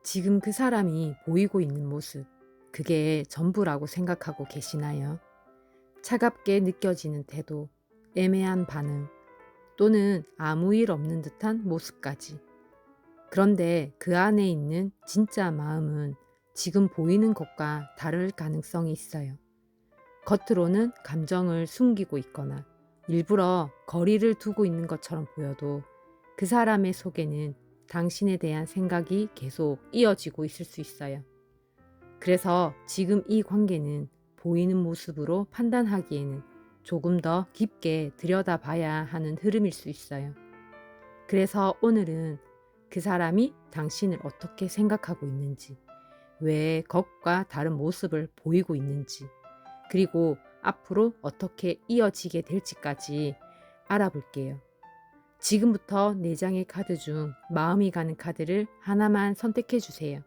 지금 그 사람이 보이고 있는 모습, 그게 전부라고 생각하고 계시나요? 차갑게 느껴지는 태도, 애매한 반응, 또는 아무 일 없는 듯한 모습까지. 그런데 그 안에 있는 진짜 마음은 지금 보이는 것과 다를 가능성이 있어요. 겉으로는 감정을 숨기고 있거나 일부러 거리를 두고 있는 것처럼 보여도 그 사람의 속에는 당신에 대한 생각이 계속 이어지고 있을 수 있어요. 그래서 지금 이 관계는 보이는 모습으로 판단하기에는 조금 더 깊게 들여다봐야 하는 흐름일 수 있어요. 그래서 오늘은 그 사람이 당신을 어떻게 생각하고 있는지, 왜 겉과 다른 모습을 보이고 있는지, 그리고 앞으로 어떻게 이어지게 될지까지 알아볼게요. 지금부터 4장의 카드 중 마음이 가는 카드를 하나만 선택해 주세요.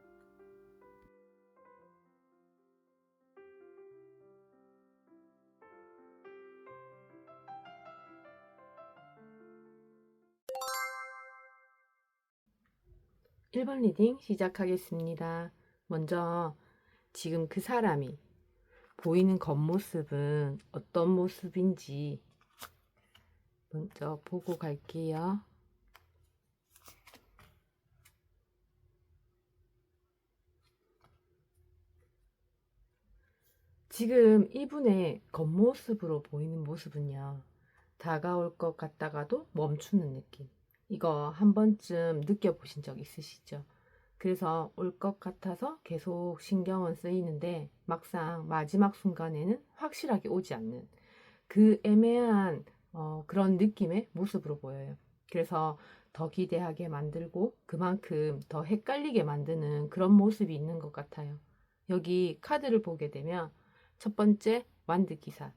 1번 리딩 시작하겠습니다. 먼저 지금 그 사람이 보이는 겉모습은 어떤 모습인지 먼저 보고 갈게요. 지금 이분의 겉모습으로 보이는 모습은요, 다가올 것 같다가도 멈추는 느낌. 이거 한 번쯤 느껴보신 적 있으시죠? 그래서 올 것 같아서 계속 신경은 쓰이는데 막상 마지막 순간에는 확실하게 오지 않는 그 애매한 그런 느낌의 모습으로 보여요. 그래서 더 기대하게 만들고 그만큼 더 헷갈리게 만드는 그런 모습이 있는 것 같아요. 여기 카드를 보게 되면 첫 번째 완드 기사.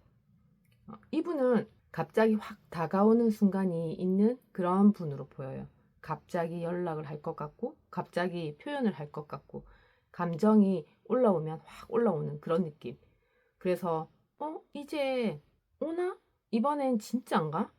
이분은 갑자기 확 다가오는 순간이 있는 그런 분으로 보여요. 갑자기 연락을 할 것 같고, 갑자기 표현을 할 것 같고, 감정이 올라오면 확 올라오는 그런 느낌. 그래서, 이제 오나? 이번엔 진짠가?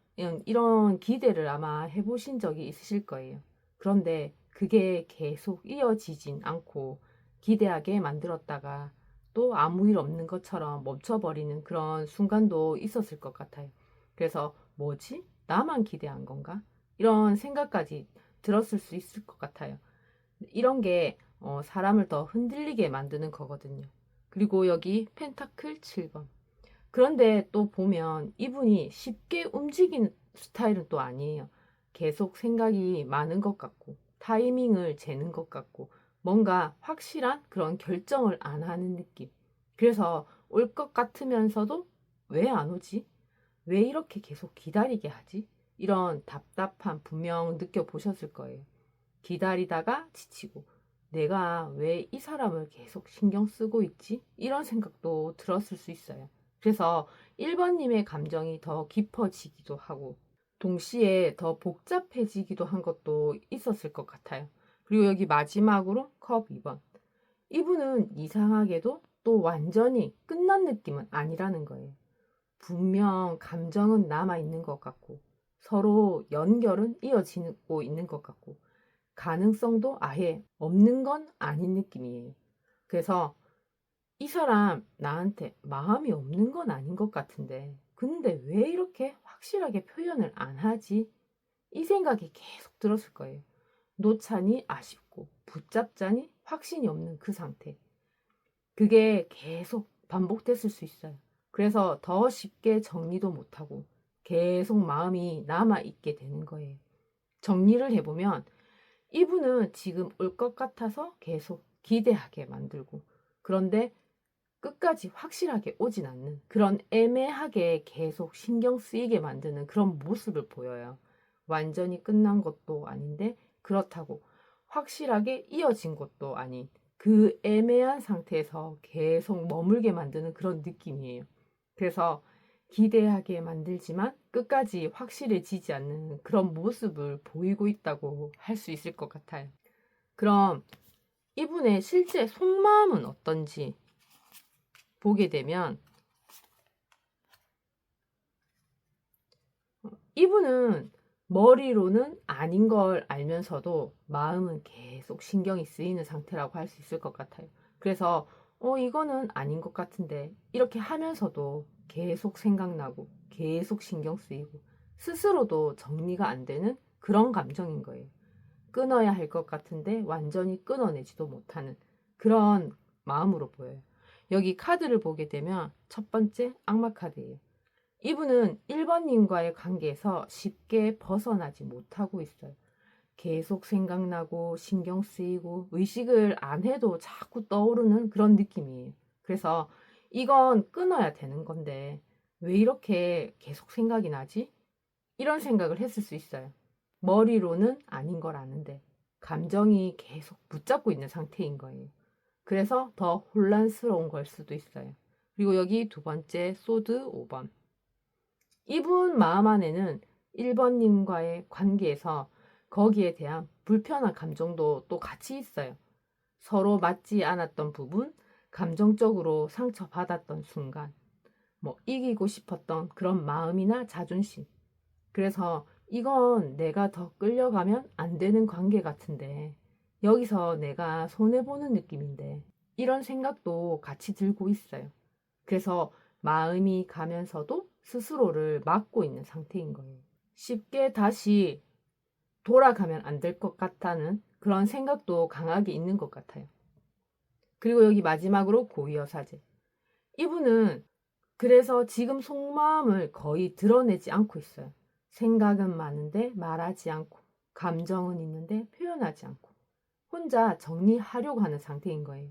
이런 기대를 아마 해보신 적이 있으실 거예요. 그런데 그게 계속 이어지진 않고 기대하게 만들었다가 또 아무 일 없는 것처럼 멈춰버리는 그런 순간도 있었을 것 같아요. 그래서 뭐지? 나만 기대한 건가? 이런 생각까지 들었을 수 있을 것 같아요. 이런 게 사람을 더 흔들리게 만드는 거거든요. 그리고 여기 펜타클 7번. 그런데 또 보면 이분이 쉽게 움직이는 스타일은 또 아니에요. 계속 생각이 많은 것 같고, 타이밍을 재는 것 같고, 뭔가 확실한 그런 결정을 안 하는 느낌. 그래서 올 것 같으면서도 왜 안 오지? 왜 이렇게 계속 기다리게 하지? 이런 답답함 분명 느껴보셨을 거예요. 기다리다가 지치고, 내가 왜 이 사람을 계속 신경 쓰고 있지? 이런 생각도 들었을 수 있어요. 그래서 1번님의 감정이 더 깊어지기도 하고, 동시에 더 복잡해지기도 한 것도 있었을 것 같아요. 그리고 여기 마지막으로 컵 2번. 이분은 이상하게도 또 완전히 끝난 느낌은 아니라는 거예요. 분명 감정은 남아있는 것 같고, 서로 연결은 이어지고 있는 것 같고, 가능성도 아예 없는 건 아닌 느낌이에요. 그래서 이 사람 나한테 마음이 없는 건 아닌 것 같은데, 근데 왜 이렇게 확실하게 표현을 안 하지? 이 생각이 계속 들었을 거예요. 놓자니 아쉽고, 붙잡자니 확신이 없는 그 상태. 그게 계속 반복됐을 수 있어요. 그래서 더 쉽게 정리도 못하고 계속 마음이 남아있게 되는 거예요. 정리를 해보면 이분은 지금 올 것 같아서 계속 기대하게 만들고, 그런데 끝까지 확실하게 오진 않는 그런 애매하게 계속 신경 쓰이게 만드는 그런 모습을 보여요. 완전히 끝난 것도 아닌데 그렇다고 확실하게 이어진 것도 아닌 그 애매한 상태에서 계속 머물게 만드는 그런 느낌이에요. 그래서 기대하게 만들지만 끝까지 확실해지지 않는 그런 모습을 보이고 있다고 할 수 있을 것 같아요. 그럼 이분의 실제 속마음은 어떤지 보게 되면 이분은 머리로는 아닌 걸 알면서도 마음은 계속 신경이 쓰이는 상태라고 할 수 있을 것 같아요. 그래서 이거는 아닌 것 같은데 이렇게 하면서도 계속 생각나고 계속 신경 쓰이고 스스로도 정리가 안 되는 그런 감정인 거예요. 끊어야 할 것 같은데 완전히 끊어내지도 못하는 그런 마음으로 보여요. 여기 카드를 보게 되면 첫 번째 악마 카드예요. 이분은 1번님과의 관계에서 쉽게 벗어나지 못하고 있어요. 계속 생각나고 신경 쓰이고 의식을 안 해도 자꾸 떠오르는 그런 느낌이에요. 그래서 이건 끊어야 되는 건데 왜 이렇게 계속 생각이 나지? 이런 생각을 했을 수 있어요. 머리로는 아닌 걸 아는데 감정이 계속 붙잡고 있는 상태인 거예요. 그래서 더 혼란스러운 걸 수도 있어요. 그리고 여기 두 번째 소드 5번. 이분 마음 안에는 1번님과의 관계에서 거기에 대한 불편한 감정도 또 같이 있어요. 서로 맞지 않았던 부분, 감정적으로 상처받았던 순간, 이기고 싶었던 그런 마음이나 자존심. 그래서 이건 내가 더 끌려가면 안 되는 관계 같은데, 여기서 내가 손해보는 느낌인데, 이런 생각도 같이 들고 있어요. 그래서 마음이 가면서도 스스로를 막고 있는 상태인 거예요. 쉽게 다시 돌아가면 안 될 것 같다는 그런 생각도 강하게 있는 것 같아요. 그리고 여기 마지막으로 고위여사제. 이분은 그래서 지금 속마음을 거의 드러내지 않고 있어요. 생각은 많은데 말하지 않고, 감정은 있는데 표현하지 않고, 혼자 정리하려고 하는 상태인 거예요.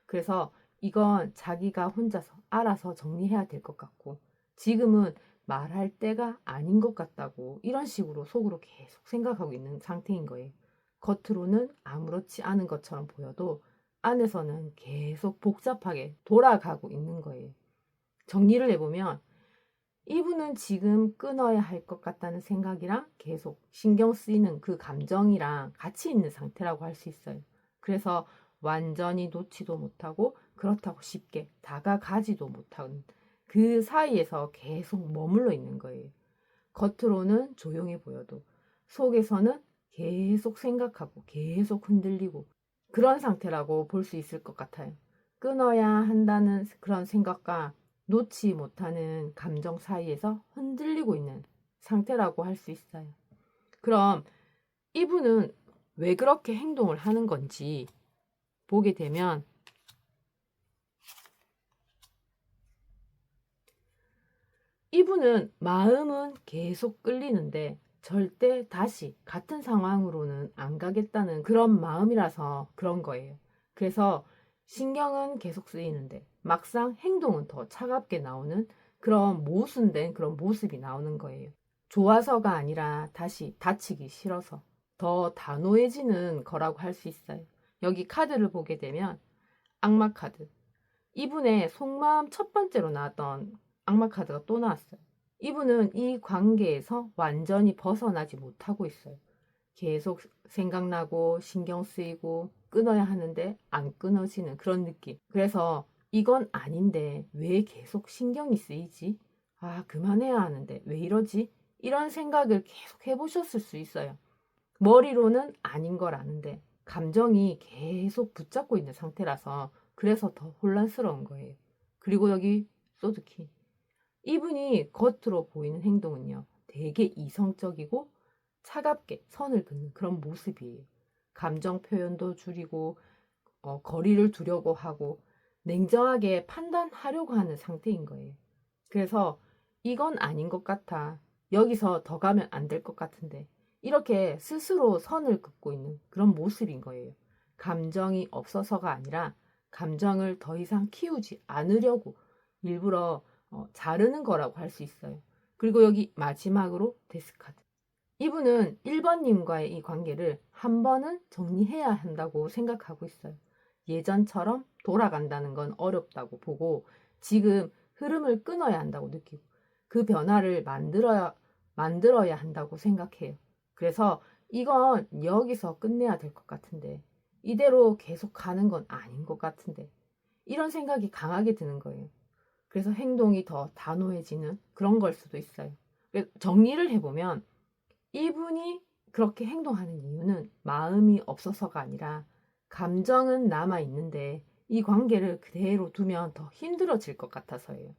그래서 이건 자기가 혼자서 알아서 정리해야 될 것 같고, 지금은 말할 때가 아닌 것 같다고 이런 식으로 속으로 계속 생각하고 있는 상태인 거예요. 겉으로는 아무렇지 않은 것처럼 보여도 안에서는 계속 복잡하게 돌아가고 있는 거예요. 정리를 해보면 이분은 지금 끊어야 할 것 같다는 생각이랑 계속 신경 쓰이는 그 감정이랑 같이 있는 상태라고 할 수 있어요. 그래서 완전히 놓지도 못하고 그렇다고 쉽게 다가가지도 못하는 그 사이에서 계속 머물러 있는 거예요. 겉으로는 조용해 보여도 속에서는 계속 생각하고 계속 흔들리고 그런 상태라고 볼 수 있을 것 같아요. 끊어야 한다는 그런 생각과 놓지 못하는 감정 사이에서 흔들리고 있는 상태라고 할 수 있어요. 그럼 이분은 왜 그렇게 행동을 하는 건지 보게 되면 이분은 마음은 계속 끌리는데 절대 다시 같은 상황으로는 안 가겠다는 그런 마음이라서 그런 거예요. 그래서 신경은 계속 쓰이는데 막상 행동은 더 차갑게 나오는 그런 모순된 그런 모습이 나오는 거예요. 좋아서가 아니라 다시 다치기 싫어서 더 단호해지는 거라고 할 수 있어요. 여기 카드를 보게 되면 악마 카드. 이분의 속마음 첫 번째로 나왔던 악마 카드가 또 나왔어요. 이분은 이 관계에서 완전히 벗어나지 못하고 있어요. 계속 생각나고 신경 쓰이고 끊어야 하는데 안 끊어지는 그런 느낌. 그래서 이건 아닌데 왜 계속 신경이 쓰이지? 아, 그만해야 하는데 왜 이러지? 이런 생각을 계속 해보셨을 수 있어요. 머리로는 아닌 걸 아는데 감정이 계속 붙잡고 있는 상태라서 그래서 더 혼란스러운 거예요. 그리고 여기 소드키. 이분이 겉으로 보이는 행동은요. 되게 이성적이고 차갑게 선을 긋는 그런 모습이에요. 감정 표현도 줄이고 거리를 두려고 하고 냉정하게 판단하려고 하는 상태인 거예요. 그래서 이건 아닌 것 같아. 여기서 더 가면 안 될 것 같은데. 이렇게 스스로 선을 긋고 있는 그런 모습인 거예요. 감정이 없어서가 아니라 감정을 더 이상 키우지 않으려고 일부러 자르는 거라고 할 수 있어요. 그리고 여기 마지막으로 데스카드. 이분은 1번님과의 이 관계를 한 번은 정리해야 한다고 생각하고 있어요. 예전처럼 돌아간다는 건 어렵다고 보고 지금 흐름을 끊어야 한다고 느끼고 그 변화를 만들어야 한다고 생각해요. 그래서 이건 여기서 끝내야 될 것 같은데 이대로 계속 가는 건 아닌 것 같은데 이런 생각이 강하게 드는 거예요. 그래서 행동이 더 단호해지는 그런 걸 수도 있어요. 정리를 해보면 이분이 그렇게 행동하는 이유는 마음이 없어서가 아니라 감정은 남아있는데 이 관계를 그대로 두면 더 힘들어질 것 같아서예요.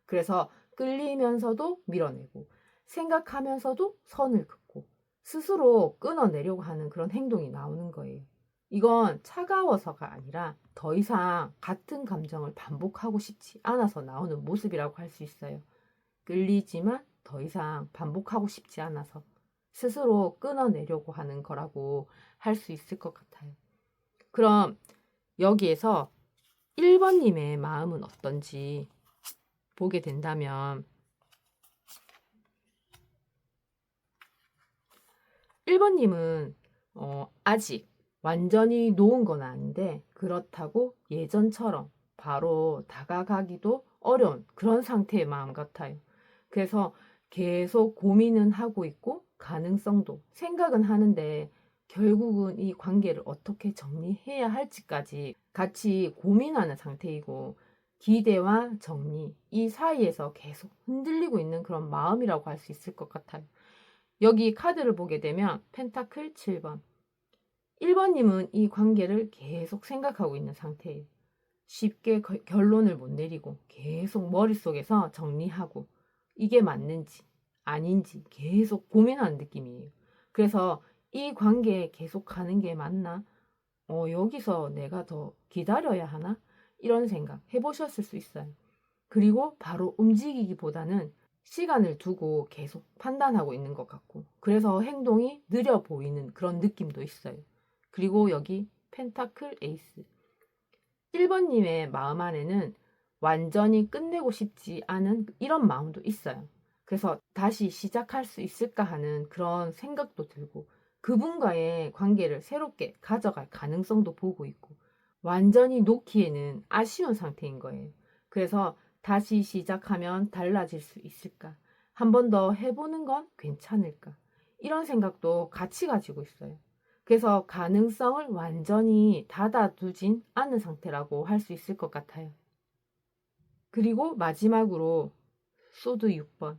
그래서 끌리면서도 밀어내고 생각하면서도 선을 긋고 스스로 끊어내려고 하는 그런 행동이 나오는 거예요. 이건 차가워서가 아니라 더 이상 같은 감정을 반복하고 싶지 않아서 나오는 모습이라고 할 수 있어요. 끌리지만 더 이상 반복하고 싶지 않아서 스스로 끊어내려고 하는 거라고 할 수 있을 것 같아요. 그럼 여기에서 1번님의 마음은 어떤지 보게 된다면 1번님은 아직 완전히 놓은 건 아닌데 그렇다고 예전처럼 바로 다가가기도 어려운 그런 상태의 마음 같아요. 그래서 계속 고민은 하고 있고 가능성도 생각은 하는데 결국은 이 관계를 어떻게 정리해야 할지까지 같이 고민하는 상태이고 기대와 정리 이 사이에서 계속 흔들리고 있는 그런 마음이라고 할 수 있을 것 같아요. 여기 카드를 보게 되면 펜타클 7번 1번님은 이 관계를 계속 생각하고 있는 상태예요. 쉽게 결론을 못 내리고 계속 머릿속에서 정리하고 이게 맞는지 아닌지 계속 고민하는 느낌이에요. 그래서 이 관계에 계속 가는 게 맞나? 여기서 내가 더 기다려야 하나? 이런 생각 해보셨을 수 있어요. 그리고 바로 움직이기보다는 시간을 두고 계속 판단하고 있는 것 같고 그래서 행동이 느려 보이는 그런 느낌도 있어요. 그리고 여기 펜타클 에이스 1번님의 마음 안에는 완전히 끝내고 싶지 않은 이런 마음도 있어요. 그래서 다시 시작할 수 있을까 하는 그런 생각도 들고 그분과의 관계를 새롭게 가져갈 가능성도 보고 있고 완전히 놓기에는 아쉬운 상태인 거예요. 그래서 다시 시작하면 달라질 수 있을까? 한 번 더 해보는 건 괜찮을까? 이런 생각도 같이 가지고 있어요. 그래서 가능성을 완전히 닫아두진 않은 상태라고 할 수 있을 것 같아요. 그리고 마지막으로 소드 6번.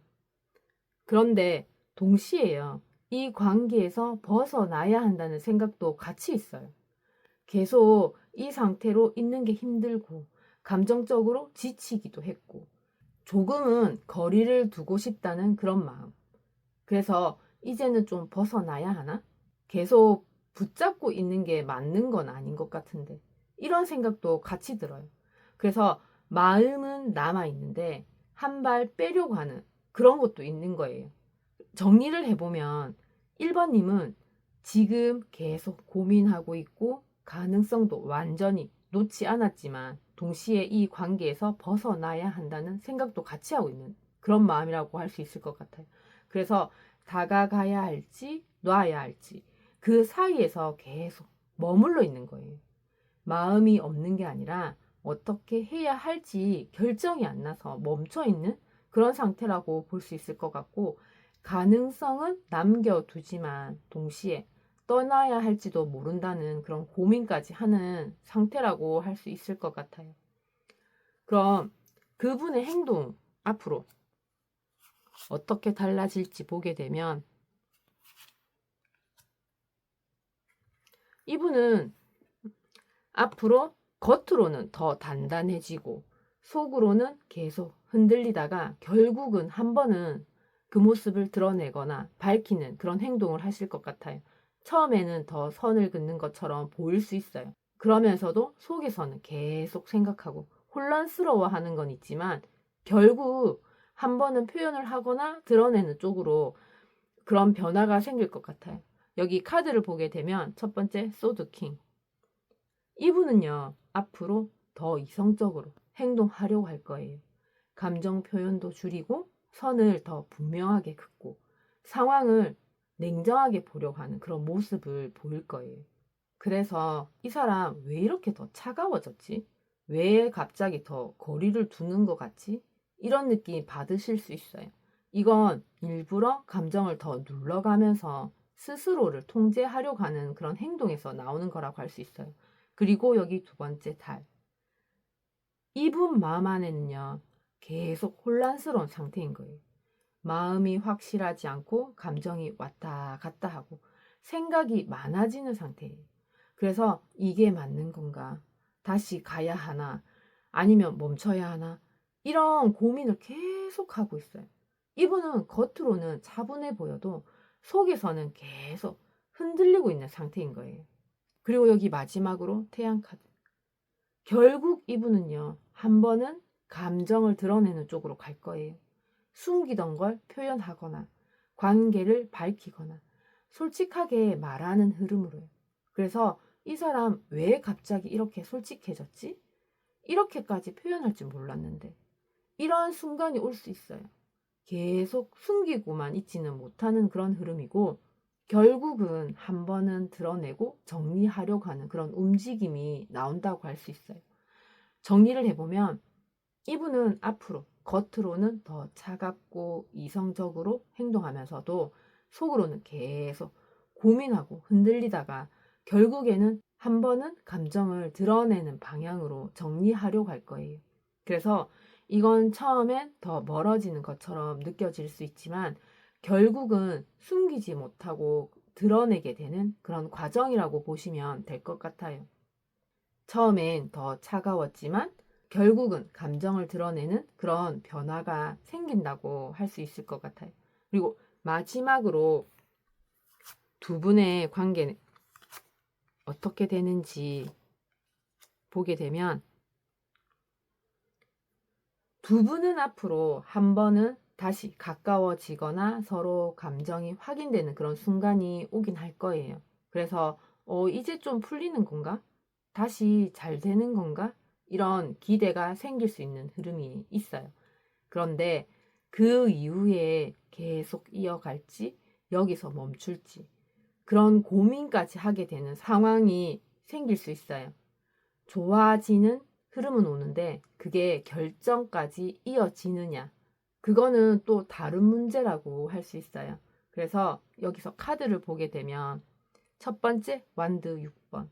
그런데 동시에요. 이 관계에서 벗어나야 한다는 생각도 같이 있어요. 계속 이 상태로 있는 게 힘들고 감정적으로 지치기도 했고 조금은 거리를 두고 싶다는 그런 마음. 그래서 이제는 좀 벗어나야 하나? 계속 붙잡고 있는 게 맞는 건 아닌 것 같은데 이런 생각도 같이 들어요. 그래서 마음은 남아 있는데 한 발 빼려고 하는 그런 것도 있는 거예요. 정리를 해보면 1번님은 지금 계속 고민하고 있고 가능성도 완전히 놓지 않았지만 동시에 이 관계에서 벗어나야 한다는 생각도 같이 하고 있는 그런 마음이라고 할 수 있을 것 같아요. 그래서 다가가야 할지 놔야 할지 그 사이에서 계속 머물러 있는 거예요. 마음이 없는 게 아니라 어떻게 해야 할지 결정이 안 나서 멈춰 있는 그런 상태라고 볼 수 있을 것 같고 가능성은 남겨두지만 동시에 떠나야 할지도 모른다는 그런 고민까지 하는 상태라고 할 수 있을 것 같아요. 그럼 그분의 행동 앞으로 어떻게 달라질지 보게 되면 이분은 앞으로 겉으로는 더 단단해지고 속으로는 계속 흔들리다가 결국은 한 번은 그 모습을 드러내거나 밝히는 그런 행동을 하실 것 같아요. 처음에는 더 선을 긋는 것처럼 보일 수 있어요. 그러면서도 속에서는 계속 생각하고 혼란스러워하는 건 있지만 결국 한 번은 표현을 하거나 드러내는 쪽으로 그런 변화가 생길 것 같아요. 여기 카드를 보게 되면 첫 번째 소드킹 이분은요, 앞으로 더 이성적으로 행동하려고 할 거예요. 감정 표현도 줄이고 선을 더 분명하게 긋고 상황을 냉정하게 보려고 하는 그런 모습을 보일 거예요. 그래서 이 사람 왜 이렇게 더 차가워졌지? 왜 갑자기 더 거리를 두는 것 같지? 이런 느낌 받으실 수 있어요. 이건 일부러 감정을 더 눌러가면서 스스로를 통제하려고 하는 그런 행동에서 나오는 거라고 할 수 있어요. 그리고 여기 두 번째 달. 이분 마음 안에는요, 계속 혼란스러운 상태인 거예요. 마음이 확실하지 않고 감정이 왔다 갔다 하고 생각이 많아지는 상태예요. 그래서 이게 맞는 건가? 다시 가야 하나? 아니면 멈춰야 하나? 이런 고민을 계속 하고 있어요. 이분은 겉으로는 차분해 보여도 속에서는 계속 흔들리고 있는 상태인 거예요. 그리고 여기 마지막으로 태양 카드. 결국 이분은요, 한 번은 감정을 드러내는 쪽으로 갈 거예요. 숨기던 걸 표현하거나, 관계를 밝히거나, 솔직하게 말하는 흐름으로요. 그래서 이 사람 왜 갑자기 이렇게 솔직해졌지? 이렇게까지 표현할 줄 몰랐는데. 이런 순간이 올 수 있어요. 계속 숨기고만 있지는 못하는 그런 흐름이고, 결국은 한 번은 드러내고 정리하려고 하는 그런 움직임이 나온다고 할 수 있어요. 정리를 해보면 이분은 앞으로 겉으로는 더 차갑고 이성적으로 행동하면서도 속으로는 계속 고민하고 흔들리다가 결국에는 한 번은 감정을 드러내는 방향으로 정리하려고 할 거예요. 그래서 이건 처음엔 더 멀어지는 것처럼 느껴질 수 있지만 결국은 숨기지 못하고 드러내게 되는 그런 과정이라고 보시면 될 것 같아요. 처음엔 더 차가웠지만 결국은 감정을 드러내는 그런 변화가 생긴다고 할 수 있을 것 같아요. 그리고 마지막으로 두 분의 관계는 어떻게 되는지 보게 되면 두 분은 앞으로 한 번은 다시 가까워지거나 서로 감정이 확인되는 그런 순간이 오긴 할 거예요. 그래서 이제 좀 풀리는 건가? 다시 잘 되는 건가? 이런 기대가 생길 수 있는 흐름이 있어요. 그런데 그 이후에 계속 이어갈지, 여기서 멈출지, 그런 고민까지 하게 되는 상황이 생길 수 있어요. 좋아지는 흐름은 오는데 그게 결정까지 이어지느냐, 그거는 또 다른 문제라고 할 수 있어요. 그래서 여기서 카드를 보게 되면 첫 번째 완드 6번,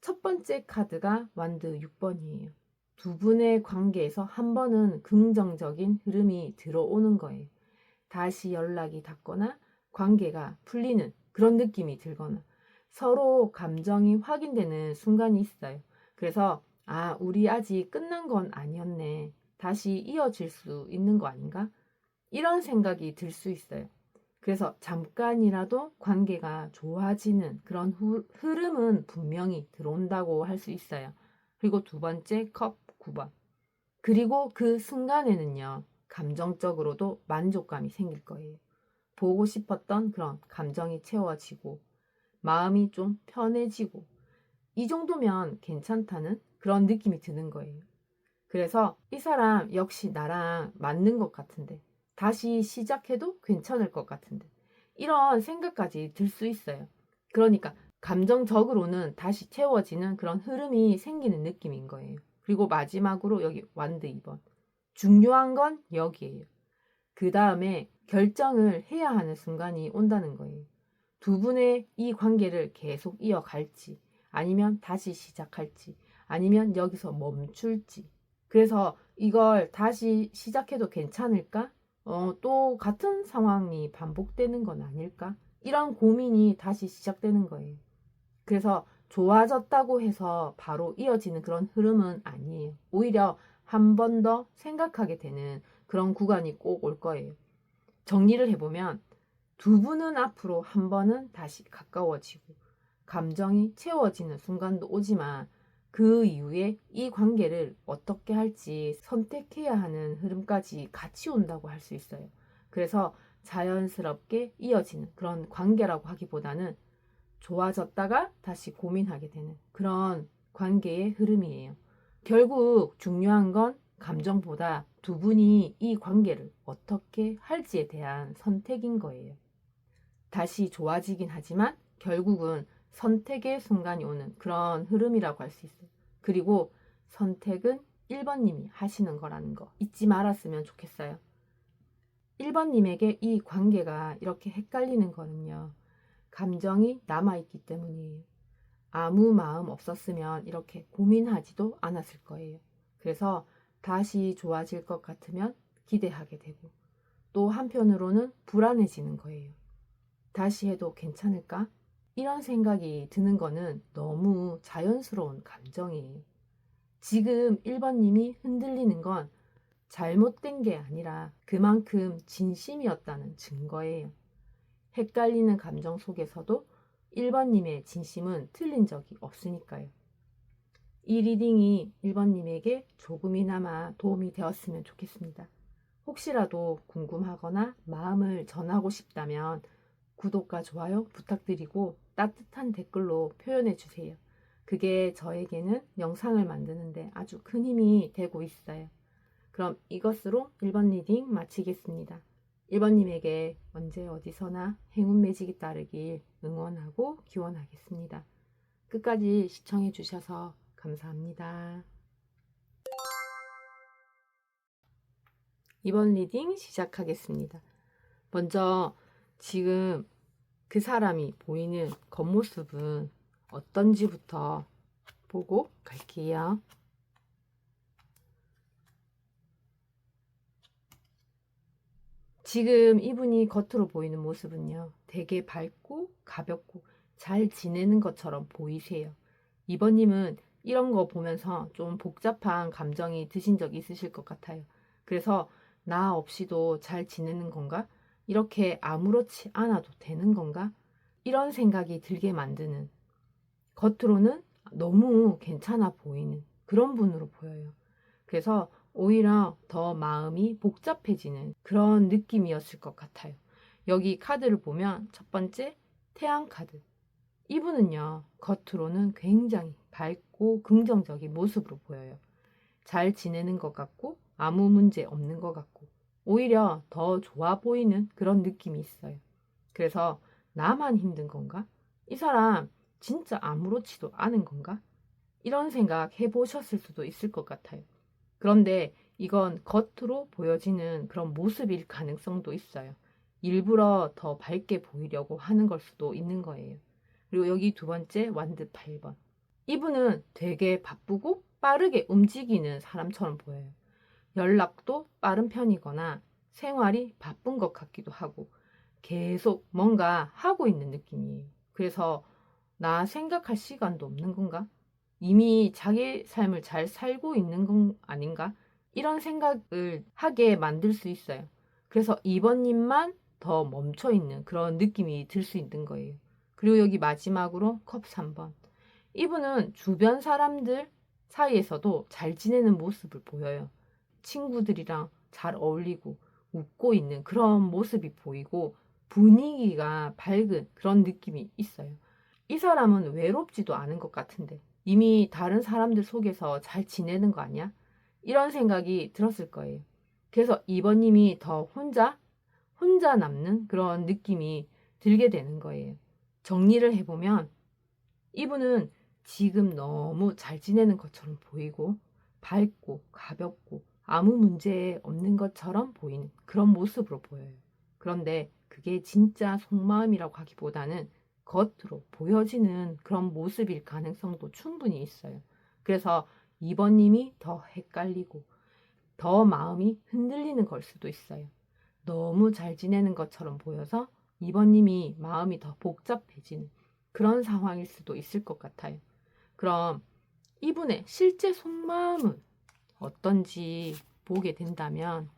첫 번째 카드가 완드 6번이에요. 두 분의 관계에서 한 번은 긍정적인 흐름이 들어오는 거예요. 다시 연락이 닿거나 관계가 풀리는 그런 느낌이 들거나 서로 감정이 확인되는 순간이 있어요. 그래서 우리 아직 끝난 건 아니었네. 다시 이어질 수 있는 거 아닌가? 이런 생각이 들 수 있어요. 그래서 잠깐이라도 관계가 좋아지는 그런 흐름은 분명히 들어온다고 할 수 있어요. 그리고 두 번째 컵 9번. 그리고 그 순간에는요, 감정적으로도 만족감이 생길 거예요. 보고 싶었던 그런 감정이 채워지고, 마음이 좀 편해지고, 이 정도면 괜찮다는 그런 느낌이 드는 거예요. 그래서 이 사람 역시 나랑 맞는 것 같은데, 다시 시작해도 괜찮을 것 같은데, 이런 생각까지 들 수 있어요. 그러니까 감정적으로는 다시 채워지는 그런 흐름이 생기는 느낌인 거예요. 그리고 마지막으로 여기 완드 2번. 중요한 건 여기에요. 그 다음에 결정을 해야 하는 순간이 온다는 거예요. 두 분의 이 관계를 계속 이어갈지, 아니면 다시 시작할지, 아니면 여기서 멈출지. 그래서 이걸 다시 시작해도 괜찮을까? 또 같은 상황이 반복되는 건 아닐까? 이런 고민이 다시 시작되는 거예요. 그래서 좋아졌다고 해서 바로 이어지는 그런 흐름은 아니에요. 오히려 한 번 더 생각하게 되는 그런 구간이 꼭 올 거예요. 정리를 해보면 두 분은 앞으로 한 번은 다시 가까워지고 감정이 채워지는 순간도 오지만 그 이후에 이 관계를 어떻게 할지 선택해야 하는 흐름까지 같이 온다고 할 수 있어요. 그래서 자연스럽게 이어지는 그런 관계라고 하기보다는 좋아졌다가 다시 고민하게 되는 그런 관계의 흐름이에요. 결국 중요한 건 감정보다 두 분이 이 관계를 어떻게 할지에 대한 선택인 거예요. 다시 좋아지긴 하지만 결국은 선택의 순간이 오는 그런 흐름이라고 할 수 있어요. 그리고 선택은 1번님이 하시는 거라는 거 잊지 말았으면 좋겠어요. 1번님에게 이 관계가 이렇게 헷갈리는 거는요, 감정이 남아있기 때문이에요. 아무 마음 없었으면 이렇게 고민하지도 않았을 거예요. 그래서 다시 좋아질 것 같으면 기대하게 되고, 또 한편으로는 불안해지는 거예요. 다시 해도 괜찮을까? 이런 생각이 드는 거는 너무 자연스러운 감정이에요. 지금 1번님이 흔들리는 건 잘못된 게 아니라 그만큼 진심이었다는 증거예요. 헷갈리는 감정 속에서도 1번님의 진심은 틀린 적이 없으니까요. 이 리딩이 1번님에게 조금이나마 도움이 되었으면 좋겠습니다. 혹시라도 궁금하거나 마음을 전하고 싶다면 구독과 좋아요 부탁드리고 따뜻한 댓글로 표현해 주세요. 그게 저에게는 영상을 만드는데 아주 큰 힘이 되고 있어요. 그럼 이것으로 1번 리딩 마치겠습니다. 1번님에게 언제 어디서나 행운 매직이 따르길 응원하고 기원하겠습니다. 끝까지 시청해 주셔서 감사합니다. 2번 리딩 시작하겠습니다. 먼저 지금 그 사람이 보이는 겉모습은 어떤지부터 보고 갈게요. 지금 이분이 겉으로 보이는 모습은요, 되게 밝고 가볍고 잘 지내는 것처럼 보이세요. 2번님은 이런 거 보면서 좀 복잡한 감정이 드신 적이 있으실 것 같아요. 그래서 나 없이도 잘 지내는 건가? 이렇게 아무렇지 않아도 되는 건가? 이런 생각이 들게 만드는, 겉으로는 너무 괜찮아 보이는 그런 분으로 보여요. 그래서 오히려 더 마음이 복잡해지는 그런 느낌이었을 것 같아요. 여기 카드를 보면 첫 번째 태양 카드. 이분은요, 겉으로는 굉장히 밝고 긍정적인 모습으로 보여요. 잘 지내는 것 같고 아무 문제 없는 것 같고 오히려 더 좋아 보이는 그런 느낌이 있어요. 그래서 나만 힘든 건가? 이 사람 진짜 아무렇지도 않은 건가? 이런 생각 해보셨을 수도 있을 것 같아요. 그런데 이건 겉으로 보여지는 그런 모습일 가능성도 있어요. 일부러 더 밝게 보이려고 하는 걸 수도 있는 거예요. 그리고 여기 두 번째 완드 8번. 이분은 되게 바쁘고 빠르게 움직이는 사람처럼 보여요. 연락도 빠른 편이거나 생활이 바쁜 것 같기도 하고 계속 뭔가 하고 있는 느낌이에요. 그래서 나 생각할 시간도 없는 건가? 이미 자기 삶을 잘 살고 있는 건 아닌가? 이런 생각을 하게 만들 수 있어요. 그래서 2번님만 더 멈춰 있는 그런 느낌이 들 수 있는 거예요. 그리고 여기 마지막으로 컵 3번. 이분은 주변 사람들 사이에서도 잘 지내는 모습을 보여요. 친구들이랑 잘 어울리고 웃고 있는 그런 모습이 보이고 분위기가 밝은 그런 느낌이 있어요. 이 사람은 외롭지도 않은 것 같은데 이미 다른 사람들 속에서 잘 지내는 거 아니야? 이런 생각이 들었을 거예요. 그래서 2번님이 더 혼자 남는 그런 느낌이 들게 되는 거예요. 정리를 해보면 이분은 지금 너무 잘 지내는 것처럼 보이고 밝고 가볍고 아무 문제 없는 것처럼 보이는 그런 모습으로 보여요. 그런데 그게 진짜 속마음이라고 하기보다는 겉으로 보여지는 그런 모습일 가능성도 충분히 있어요. 그래서 2번님이 더 헷갈리고 더 마음이 흔들리는 걸 수도 있어요. 너무 잘 지내는 것처럼 보여서 2번님이 마음이 더 복잡해지는 그런 상황일 수도 있을 것 같아요. 그럼 이분의 실제 속마음은 어떤지 보게 된다면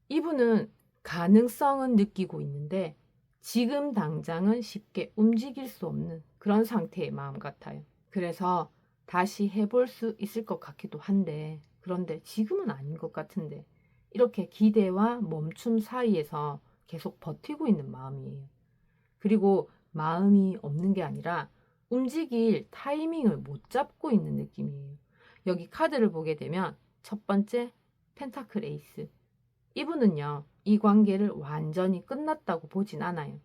이분은 가능성은 느끼고 있는데 지금 당장은 쉽게 움직일 수 없는 그런 상태의 마음 같아요. 그래서 다시 해볼 수 있을 것 같기도 한데 그런데 지금은 아닌 것 같은데 이렇게 기대와 멈춤 사이에서 계속 버티고 있는 마음이에요. 그리고 마음이 없는 게 아니라 움직일 타이밍을 못 잡고 있는 느낌이에요. 여기 카드를 보게 되면 첫 번째 펜타클 에이스. 이분은요, 이 관계를 완전히 끝났다고 보진 않아요.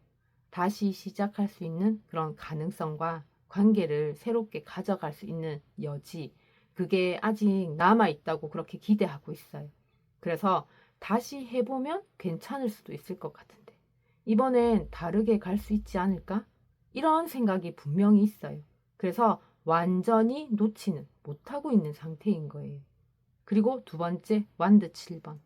다시 시작할 수 있는 그런 가능성과 관계를 새롭게 가져갈 수 있는 여지, 그게 아직 남아있다고 그렇게 기대하고 있어요. 그래서 다시 해보면 괜찮을 수도 있을 것 같은데, 이번엔 다르게 갈 수 있지 않을까? 이런 생각이 분명히 있어요. 그래서 완전히 놓지는 못하고 있는 상태인 거예요. 그리고 두 번째 완드 7번.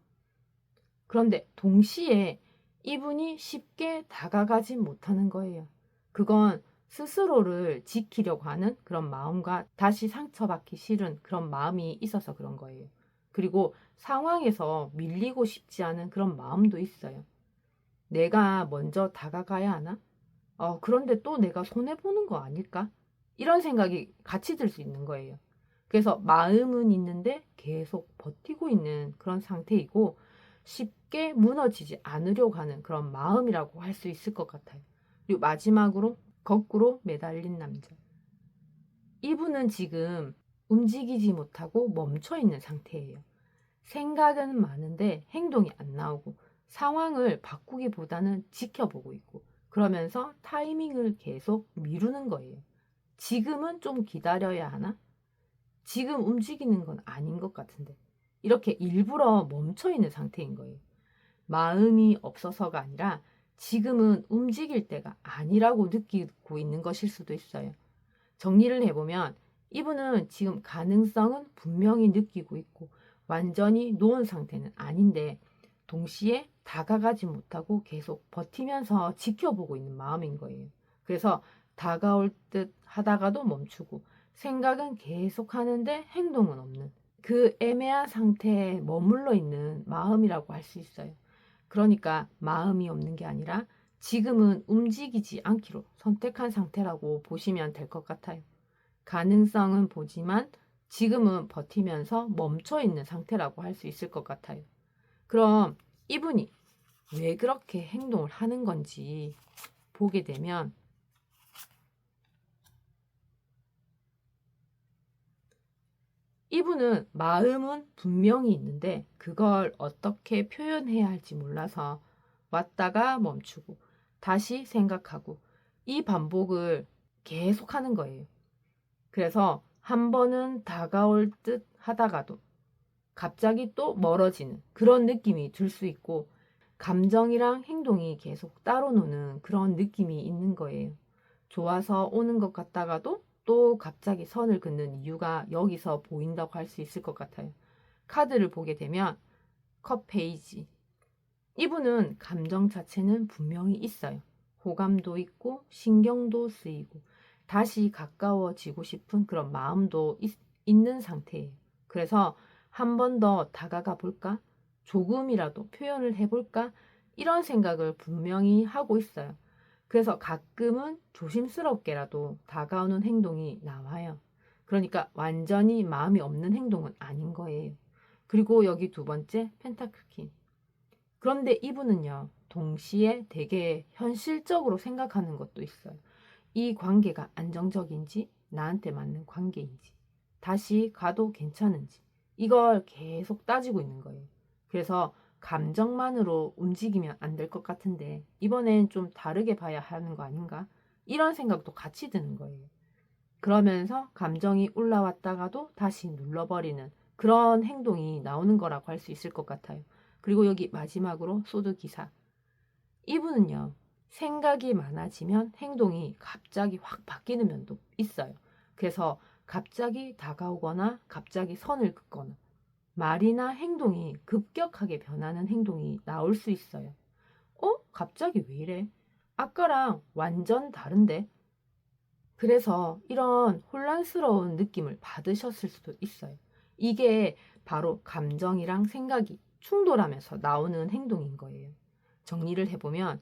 그런데 동시에 이분이 쉽게 다가가지 못하는 거예요. 그건 스스로를 지키려고 하는 그런 마음과 다시 상처받기 싫은 그런 마음이 있어서 그런 거예요. 그리고 상황에서 밀리고 싶지 않은 그런 마음도 있어요. 내가 먼저 다가가야 하나? 그런데 또 내가 손해보는 거 아닐까? 이런 생각이 같이 들 수 있는 거예요. 그래서 마음은 있는데 계속 버티고 있는 그런 상태이고 쉽게 무너지지 않으려고 하는 그런 마음이라고 할 수 있을 것 같아요. 그리고 마지막으로 거꾸로 매달린 남자. 이분은 지금 움직이지 못하고 멈춰 있는 상태예요. 생각은 많은데 행동이 안 나오고 상황을 바꾸기보다는 지켜보고 있고 그러면서 타이밍을 계속 미루는 거예요. 지금은 좀 기다려야 하나? 지금 움직이는 건 아닌 것 같은데. 이렇게 일부러 멈춰 있는 상태인 거예요. 마음이 없어서가 아니라 지금은 움직일 때가 아니라고 느끼고 있는 것일 수도 있어요. 정리를 해보면 이분은 지금 가능성은 분명히 느끼고 있고 완전히 놓은 상태는 아닌데 동시에 다가가지 못하고 계속 버티면서 지켜보고 있는 마음인 거예요. 그래서 다가올 듯 하다가도 멈추고 생각은 계속 하는데 행동은 없는 그 애매한 상태에 머물러 있는 마음이라고 할 수 있어요. 그러니까 마음이 없는 게 아니라 지금은 움직이지 않기로 선택한 상태라고 보시면 될 것 같아요. 가능성은 보지만 지금은 버티면서 멈춰 있는 상태라고 할 수 있을 것 같아요. 그럼 이분이 왜 그렇게 행동을 하는 건지 보게 되면 이분은 마음은 분명히 있는데 그걸 어떻게 표현해야 할지 몰라서 왔다가 멈추고 다시 생각하고 이 반복을 계속 하는 거예요. 그래서 한 번은 다가올 듯 하다가도 갑자기 또 멀어지는 그런 느낌이 들 수 있고 감정이랑 행동이 계속 따로 노는 그런 느낌이 있는 거예요. 좋아서 오는 것 같다가도 또 갑자기 선을 긋는 이유가 여기서 보인다고 할 수 있을 것 같아요. 카드를 보게 되면 컵 페이지. 이분은 감정 자체는 분명히 있어요. 호감도 있고 신경도 쓰이고 다시 가까워지고 싶은 그런 마음도 있는 상태예요. 그래서 한 번 더 다가가 볼까? 조금이라도 표현을 해볼까? 이런 생각을 분명히 하고 있어요. 그래서 가끔은 조심스럽게라도 다가오는 행동이 나와요. 그러니까 완전히 마음이 없는 행동은 아닌 거예요. 그리고 여기 두 번째 펜타클. 그런데 이분은요, 동시에 되게 현실적으로 생각하는 것도 있어요. 이 관계가 안정적인지, 나한테 맞는 관계인지, 다시 가도 괜찮은지, 이걸 계속 따지고 있는 거예요. 그래서 감정만으로 움직이면 안 될 것 같은데, 이번엔 좀 다르게 봐야 하는 거 아닌가? 이런 생각도 같이 드는 거예요. 그러면서 감정이 올라왔다가도 다시 눌러버리는 그런 행동이 나오는 거라고 할 수 있을 것 같아요. 그리고 여기 마지막으로 소드 기사. 이분은요, 생각이 많아지면 행동이 갑자기 확 바뀌는 면도 있어요. 그래서 갑자기 다가오거나 갑자기 선을 긋거나 말이나 행동이 급격하게 변하는 행동이 나올 수 있어요. 갑자기 왜 이래? 아까랑 완전 다른데? 그래서 이런 혼란스러운 느낌을 받으셨을 수도 있어요. 이게 바로 감정이랑 생각이 충돌하면서 나오는 행동인 거예요. 정리를 해보면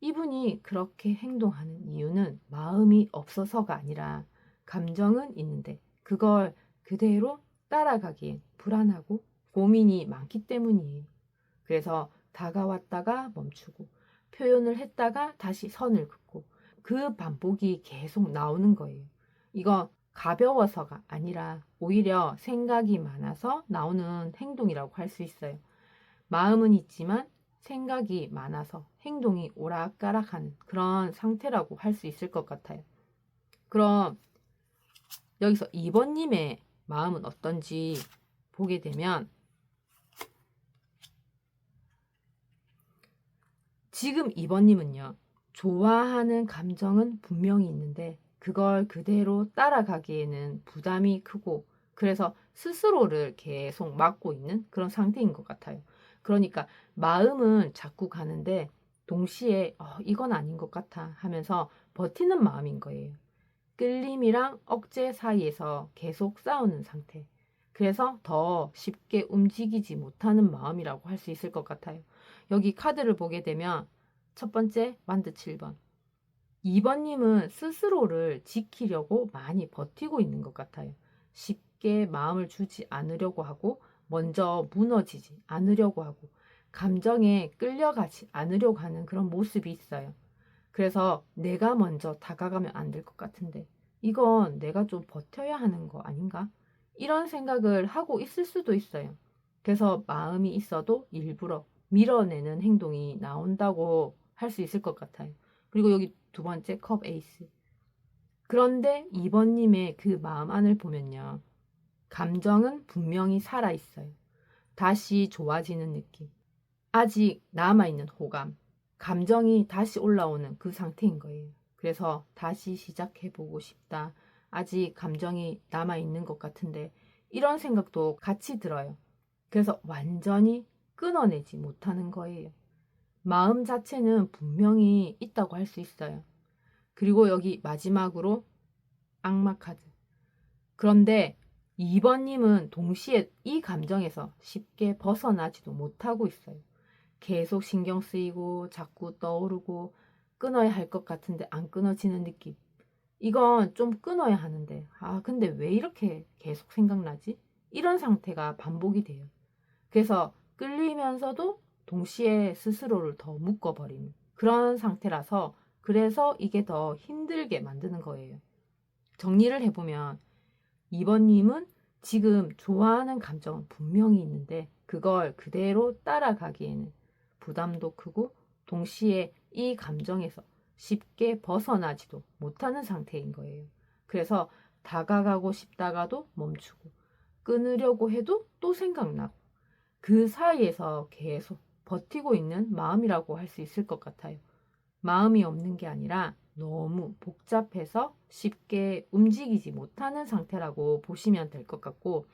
이분이 그렇게 행동하는 이유는 마음이 없어서가 아니라 감정은 있는데 그걸 그대로 따라가기엔 불안하고 고민이 많기 때문이에요. 그래서 다가왔다가 멈추고 표현을 했다가 다시 선을 긋고 그 반복이 계속 나오는 거예요. 이거 가벼워서가 아니라 오히려 생각이 많아서 나오는 행동이라고 할 수 있어요. 마음은 있지만 생각이 많아서 행동이 오락가락하는 그런 상태라고 할 수 있을 것 같아요. 그럼 여기서 2번님의 마음은 어떤지 보게 되면 지금 2번님은요. 좋아하는 감정은 분명히 있는데 그걸 그대로 따라가기에는 부담이 크고 그래서 스스로를 계속 막고 있는 그런 상태인 것 같아요. 그러니까 마음은 자꾸 가는데 동시에 이건 아닌 것 같아 하면서 버티는 마음인 거예요. 끌림이랑 억제 사이에서 계속 싸우는 상태. 그래서 더 쉽게 움직이지 못하는 마음이라고 할 수 있을 것 같아요. 여기 카드를 보게 되면 첫 번째 완드 7번. 2번님은 스스로를 지키려고 많이 버티고 있는 것 같아요. 쉽게 마음을 주지 않으려고 하고 먼저 무너지지 않으려고 하고 감정에 끌려가지 않으려고 하는 그런 모습이 있어요. 그래서 내가 먼저 다가가면 안 될 것 같은데 이건 내가 좀 버텨야 하는 거 아닌가? 이런 생각을 하고 있을 수도 있어요. 그래서 마음이 있어도 일부러 밀어내는 행동이 나온다고 할 수 있을 것 같아요. 그리고 여기 두 번째 컵 에이스. 그런데 2번님의 그 마음 안을 보면요. 감정은 분명히 살아있어요. 다시 좋아지는 느낌. 아직 남아있는 호감. 감정이 다시 올라오는 그 상태인 거예요. 그래서 다시 시작해보고 싶다. 아직 감정이 남아있는 것 같은데 이런 생각도 같이 들어요. 그래서 완전히 끊어내지 못하는 거예요. 마음 자체는 분명히 있다고 할 수 있어요. 그리고 여기 마지막으로 악마 카드. 그런데 2번님은 동시에 이 감정에서 쉽게 벗어나지도 못하고 있어요. 계속 신경 쓰이고 자꾸 떠오르고 끊어야 할 것 같은데 안 끊어지는 느낌. 이건 좀 끊어야 하는데 근데 왜 이렇게 계속 생각나지? 이런 상태가 반복이 돼요. 그래서 끌리면서도 동시에 스스로를 더 묶어버리는 그런 상태라서 그래서 이게 더 힘들게 만드는 거예요. 정리를 해보면 2번님은 지금 좋아하는 감정은 분명히 있는데 그걸 그대로 따라가기에는 부담도 크고 동시에 이 감정에서 쉽게 벗어나지도 못하는 상태인 거예요. 그래서 다가가고 싶다가도 멈추고 끊으려고 해도 또 생각나고 그 사이에서 계속 버티고 있는 마음이라고 할 수 있을 것 같아요. 마음이 없는 게 아니라 너무 복잡해서 쉽게 움직이지 못하는 상태라고 보시면 될 것 같고,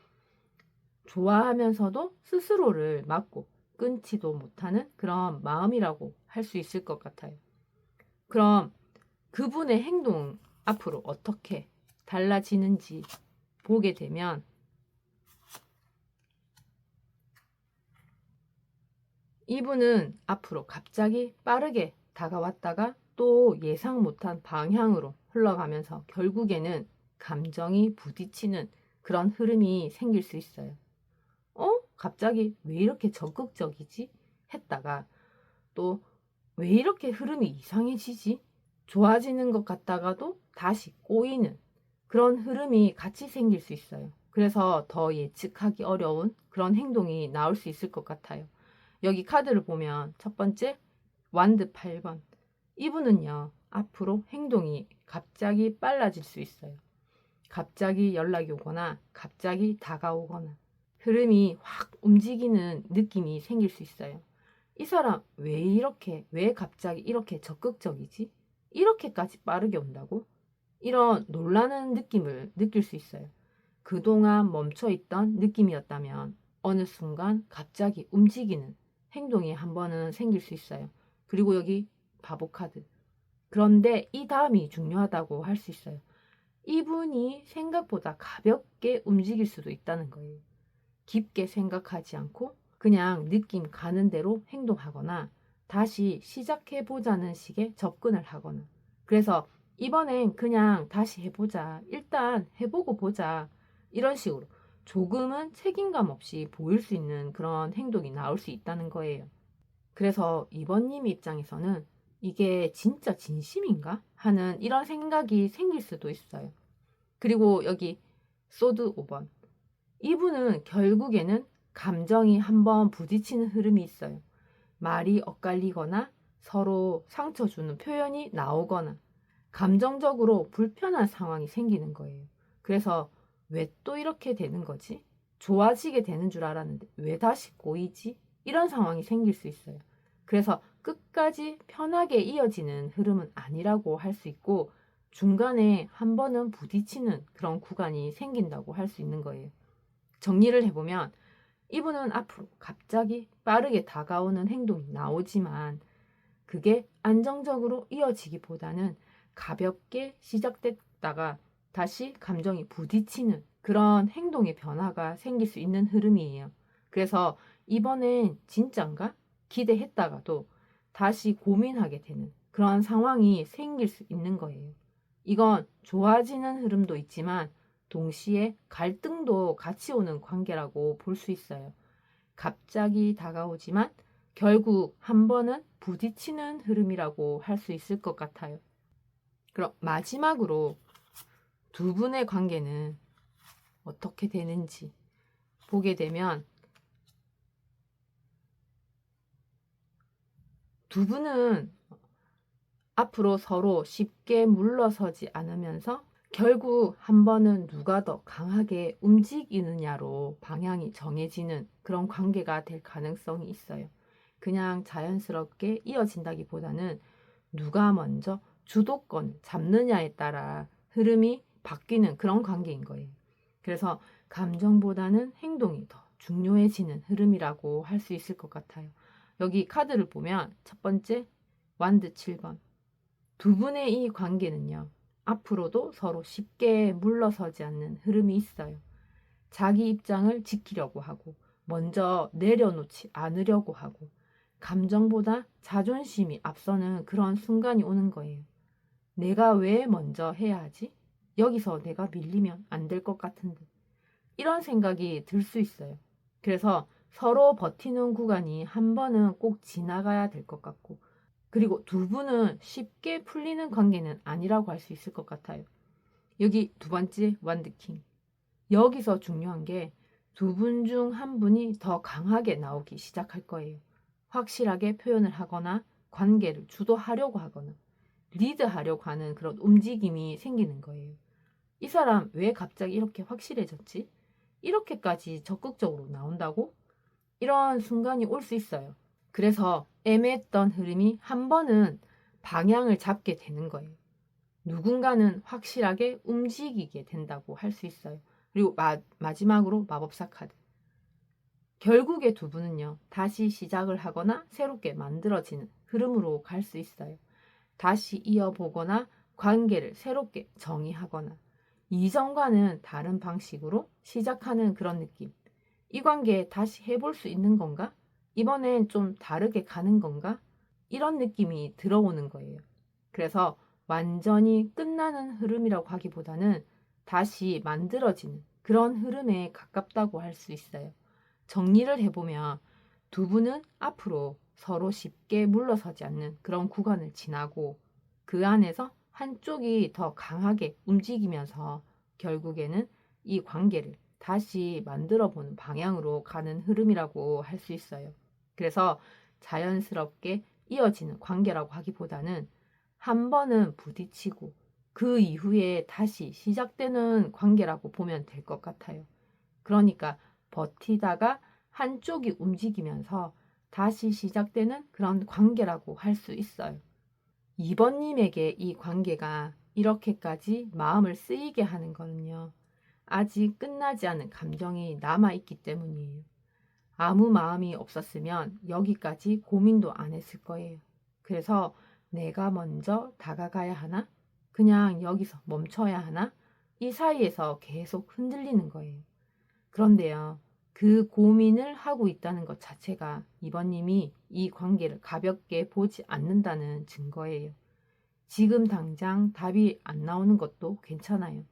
좋아하면서도 스스로를 막고 끊지도 못하는 그런 마음이라고 할 수 있을 것 같아요. 그럼 그분의 행동 앞으로 어떻게 달라지는지 보게 되면 이분은 앞으로 갑자기 빠르게 다가왔다가 또 예상 못한 방향으로 흘러가면서 결국에는 감정이 부딪히는 그런 흐름이 생길 수 있어요. 갑자기 왜 이렇게 적극적이지? 했다가 또 왜 이렇게 흐름이 이상해지지? 좋아지는 것 같다가도 다시 꼬이는 그런 흐름이 같이 생길 수 있어요. 그래서 더 예측하기 어려운 그런 행동이 나올 수 있을 것 같아요. 여기 카드를 보면 첫 번째 완드 8번. 이분은요, 앞으로 행동이 갑자기 빨라질 수 있어요. 갑자기 연락이 오거나 갑자기 다가오거나 흐름이 확 움직이는 느낌이 생길 수 있어요. 이 사람 왜 갑자기 이렇게 적극적이지? 이렇게까지 빠르게 온다고? 이런 놀라는 느낌을 느낄 수 있어요. 그동안 멈춰있던 느낌이었다면 어느 순간 갑자기 움직이는 행동이 한 번은 생길 수 있어요. 그리고 여기 바보 카드. 그런데 이 다음이 중요하다고 할 수 있어요. 이분이 생각보다 가볍게 움직일 수도 있다는 거예요. 깊게 생각하지 않고 그냥 느낌 가는 대로 행동하거나 다시 시작해보자는 식의 접근을 하거나 그래서 이번엔 그냥 다시 해보자. 일단 해보고 보자. 이런 식으로 조금은 책임감 없이 보일 수 있는 그런 행동이 나올 수 있다는 거예요. 그래서 이번님 입장에서는 이게 진짜 진심인가? 하는 이런 생각이 생길 수도 있어요. 그리고 여기 소드 5번. 이분은 결국에는 감정이 한번 부딪히는 흐름이 있어요. 말이 엇갈리거나 서로 상처 주는 표현이 나오거나 감정적으로 불편한 상황이 생기는 거예요. 그래서 왜 또 이렇게 되는 거지? 좋아지게 되는 줄 알았는데 왜 다시 꼬이지? 이런 상황이 생길 수 있어요. 그래서 끝까지 편하게 이어지는 흐름은 아니라고 할 수 있고 중간에 한 번은 부딪히는 그런 구간이 생긴다고 할 수 있는 거예요. 정리를 해보면 이분은 앞으로 갑자기 빠르게 다가오는 행동이 나오지만 그게 안정적으로 이어지기보다는 가볍게 시작됐다가 다시 감정이 부딪히는 그런 행동의 변화가 생길 수 있는 흐름이에요. 그래서 이번엔 진짠가? 기대했다가도 다시 고민하게 되는 그런 상황이 생길 수 있는 거예요. 이건 좋아지는 흐름도 있지만 동시에 갈등도 같이 오는 관계라고 볼 수 있어요. 갑자기 다가오지만 결국 한 번은 부딪히는 흐름이라고 할 수 있을 것 같아요. 그럼 마지막으로 두 분의 관계는 어떻게 되는지 보게 되면 두 분은 앞으로 서로 쉽게 물러서지 않으면서 결국 한 번은 누가 더 강하게 움직이느냐로 방향이 정해지는 그런 관계가 될 가능성이 있어요. 그냥 자연스럽게 이어진다기보다는 누가 먼저 주도권을 잡느냐에 따라 흐름이 바뀌는 그런 관계인 거예요. 그래서 감정보다는 행동이 더 중요해지는 흐름이라고 할 수 있을 것 같아요. 여기 카드를 보면 첫 번째 완드 7번. 두 분의 이 관계는요, 앞으로도 서로 쉽게 물러서지 않는 흐름이 있어요. 자기 입장을 지키려고 하고, 먼저 내려놓지 않으려고 하고, 감정보다 자존심이 앞서는 그런 순간이 오는 거예요. 내가 왜 먼저 해야 하지? 여기서 내가 밀리면 안 될 것 같은데. 이런 생각이 들 수 있어요. 그래서 서로 버티는 구간이 한 번은 꼭 지나가야 될 것 같고, 그리고 두 분은 쉽게 풀리는 관계는 아니라고 할 수 있을 것 같아요. 여기 두 번째 완드킹. 여기서 중요한 게 두 분 중 한 분이 더 강하게 나오기 시작할 거예요. 확실하게 표현을 하거나 관계를 주도하려고 하거나 리드하려고 하는 그런 움직임이 생기는 거예요. 이 사람 왜 갑자기 이렇게 확실해졌지? 이렇게까지 적극적으로 나온다고? 이런 순간이 올 수 있어요. 그래서 애매했던 흐름이 한 번은 방향을 잡게 되는 거예요. 누군가는 확실하게 움직이게 된다고 할 수 있어요. 그리고 마지막으로 마법사 카드. 결국에 두 분은요, 다시 시작을 하거나 새롭게 만들어지는 흐름으로 갈 수 있어요. 다시 이어보거나 관계를 새롭게 정의하거나 이전과는 다른 방식으로 시작하는 그런 느낌. 이 관계 다시 해볼 수 있는 건가? 이번엔 좀 다르게 가는 건가? 이런 느낌이 들어오는 거예요. 그래서 완전히 끝나는 흐름이라고 하기보다는 다시 만들어지는 그런 흐름에 가깝다고 할 수 있어요. 정리를 해보면 두 분은 앞으로 서로 쉽게 물러서지 않는 그런 구간을 지나고 그 안에서 한쪽이 더 강하게 움직이면서 결국에는 이 관계를 다시 만들어 보는 방향으로 가는 흐름이라고 할 수 있어요. 그래서 자연스럽게 이어지는 관계라고 하기보다는 한 번은 부딪히고 그 이후에 다시 시작되는 관계라고 보면 될 것 같아요. 그러니까 버티다가 한쪽이 움직이면서 다시 시작되는 그런 관계라고 할 수 있어요. 2번님에게 이 관계가 이렇게까지 마음을 쓰이게 하는 거는요, 아직 끝나지 않은 감정이 남아있기 때문이에요. 아무 마음이 없었으면 여기까지 고민도 안 했을 거예요. 그래서 내가 먼저 다가가야 하나? 그냥 여기서 멈춰야 하나? 이 사이에서 계속 흔들리는 거예요. 그런데요, 그 고민을 하고 있다는 것 자체가 이번님이 이 관계를 가볍게 보지 않는다는 증거예요. 지금 당장 답이 안 나오는 것도 괜찮아요.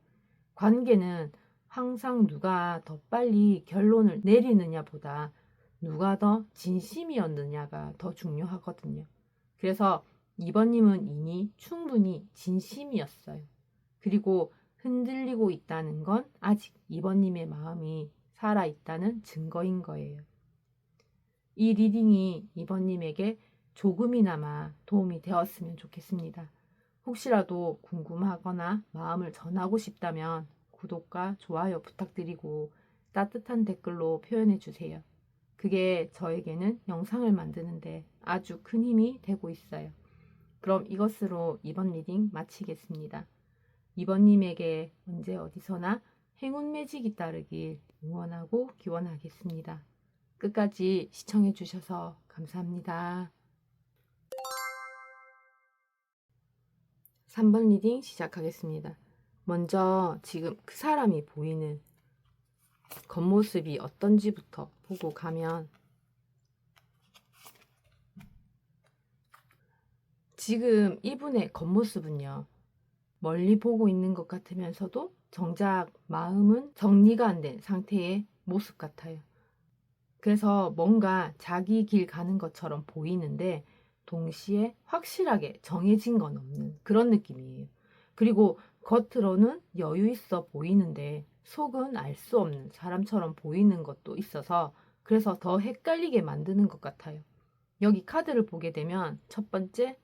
관계는 항상 누가 더 빨리 결론을 내리느냐보다 누가 더 진심이었느냐가 더 중요하거든요. 그래서 이번님은 이미 충분히 진심이었어요. 그리고 흔들리고 있다는 건 아직 이번님의 마음이 살아있다는 증거인 거예요. 이 리딩이 이번님에게 조금이나마 도움이 되었으면 좋겠습니다. 혹시라도 궁금하거나 마음을 전하고 싶다면 구독과 좋아요 부탁드리고 따뜻한 댓글로 표현해 주세요. 그게 저에게는 영상을 만드는데 아주 큰 힘이 되고 있어요. 그럼 이것으로 이번 리딩 마치겠습니다. 이번님에게 언제 어디서나 행운 매직이 따르길 응원하고 기원하겠습니다. 끝까지 시청해 주셔서 감사합니다. 3번 리딩 시작하겠습니다. 먼저 지금 그 사람이 보이는 겉모습이 어떤지부터 보고 가면, 지금 이분의 겉모습은요, 멀리 보고 있는 것 같으면서도 정작 마음은 정리가 안 된 상태의 모습 같아요. 그래서 뭔가 자기 길 가는 것처럼 보이는데 동시에 확실하게 정해진 건 없는 그런 느낌이에요. 그리고 겉으로는 여유 있어 보이는데 속은 알 수 없는 사람처럼 보이는 것도 있어서, 그래서 더 헷갈리게 만드는 것 같아요. 여기 카드를 보게 되면 첫 번째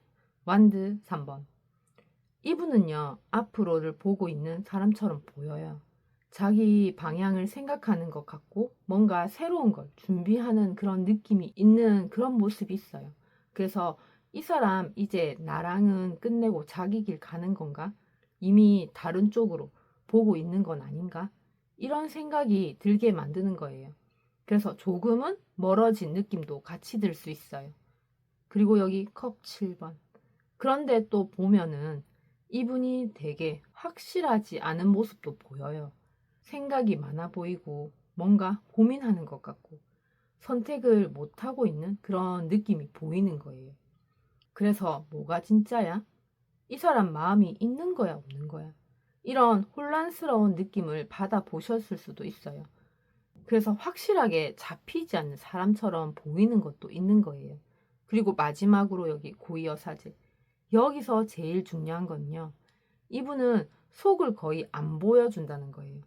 완드 3번. 이분은요, 앞으로를 보고 있는 사람처럼 보여요. 자기 방향을 생각하는 것 같고 뭔가 새로운 걸 준비하는 그런 느낌이 있는 그런 모습이 있어요. 그래서 이 사람 이제 나랑은 끝내고 자기 길 가는 건가? 이미 다른 쪽으로 보고 있는 건 아닌가? 이런 생각이 들게 만드는 거예요. 그래서 조금은 멀어진 느낌도 같이 들 수 있어요. 그리고 여기 컵 7번. 그런데 또 보면은 이분이 되게 확실하지 않은 모습도 보여요. 생각이 많아 보이고 뭔가 고민하는 것 같고 선택을 못하고 있는 그런 느낌이 보이는 거예요. 그래서 뭐가 진짜야? 이 사람 마음이 있는 거야, 없는 거야? 이런 혼란스러운 느낌을 받아보셨을 수도 있어요. 그래서 확실하게 잡히지 않는 사람처럼 보이는 것도 있는 거예요. 그리고 마지막으로 여기 고이어사제. 여기서 제일 중요한 건요, 이분은 속을 거의 안 보여준다는 거예요.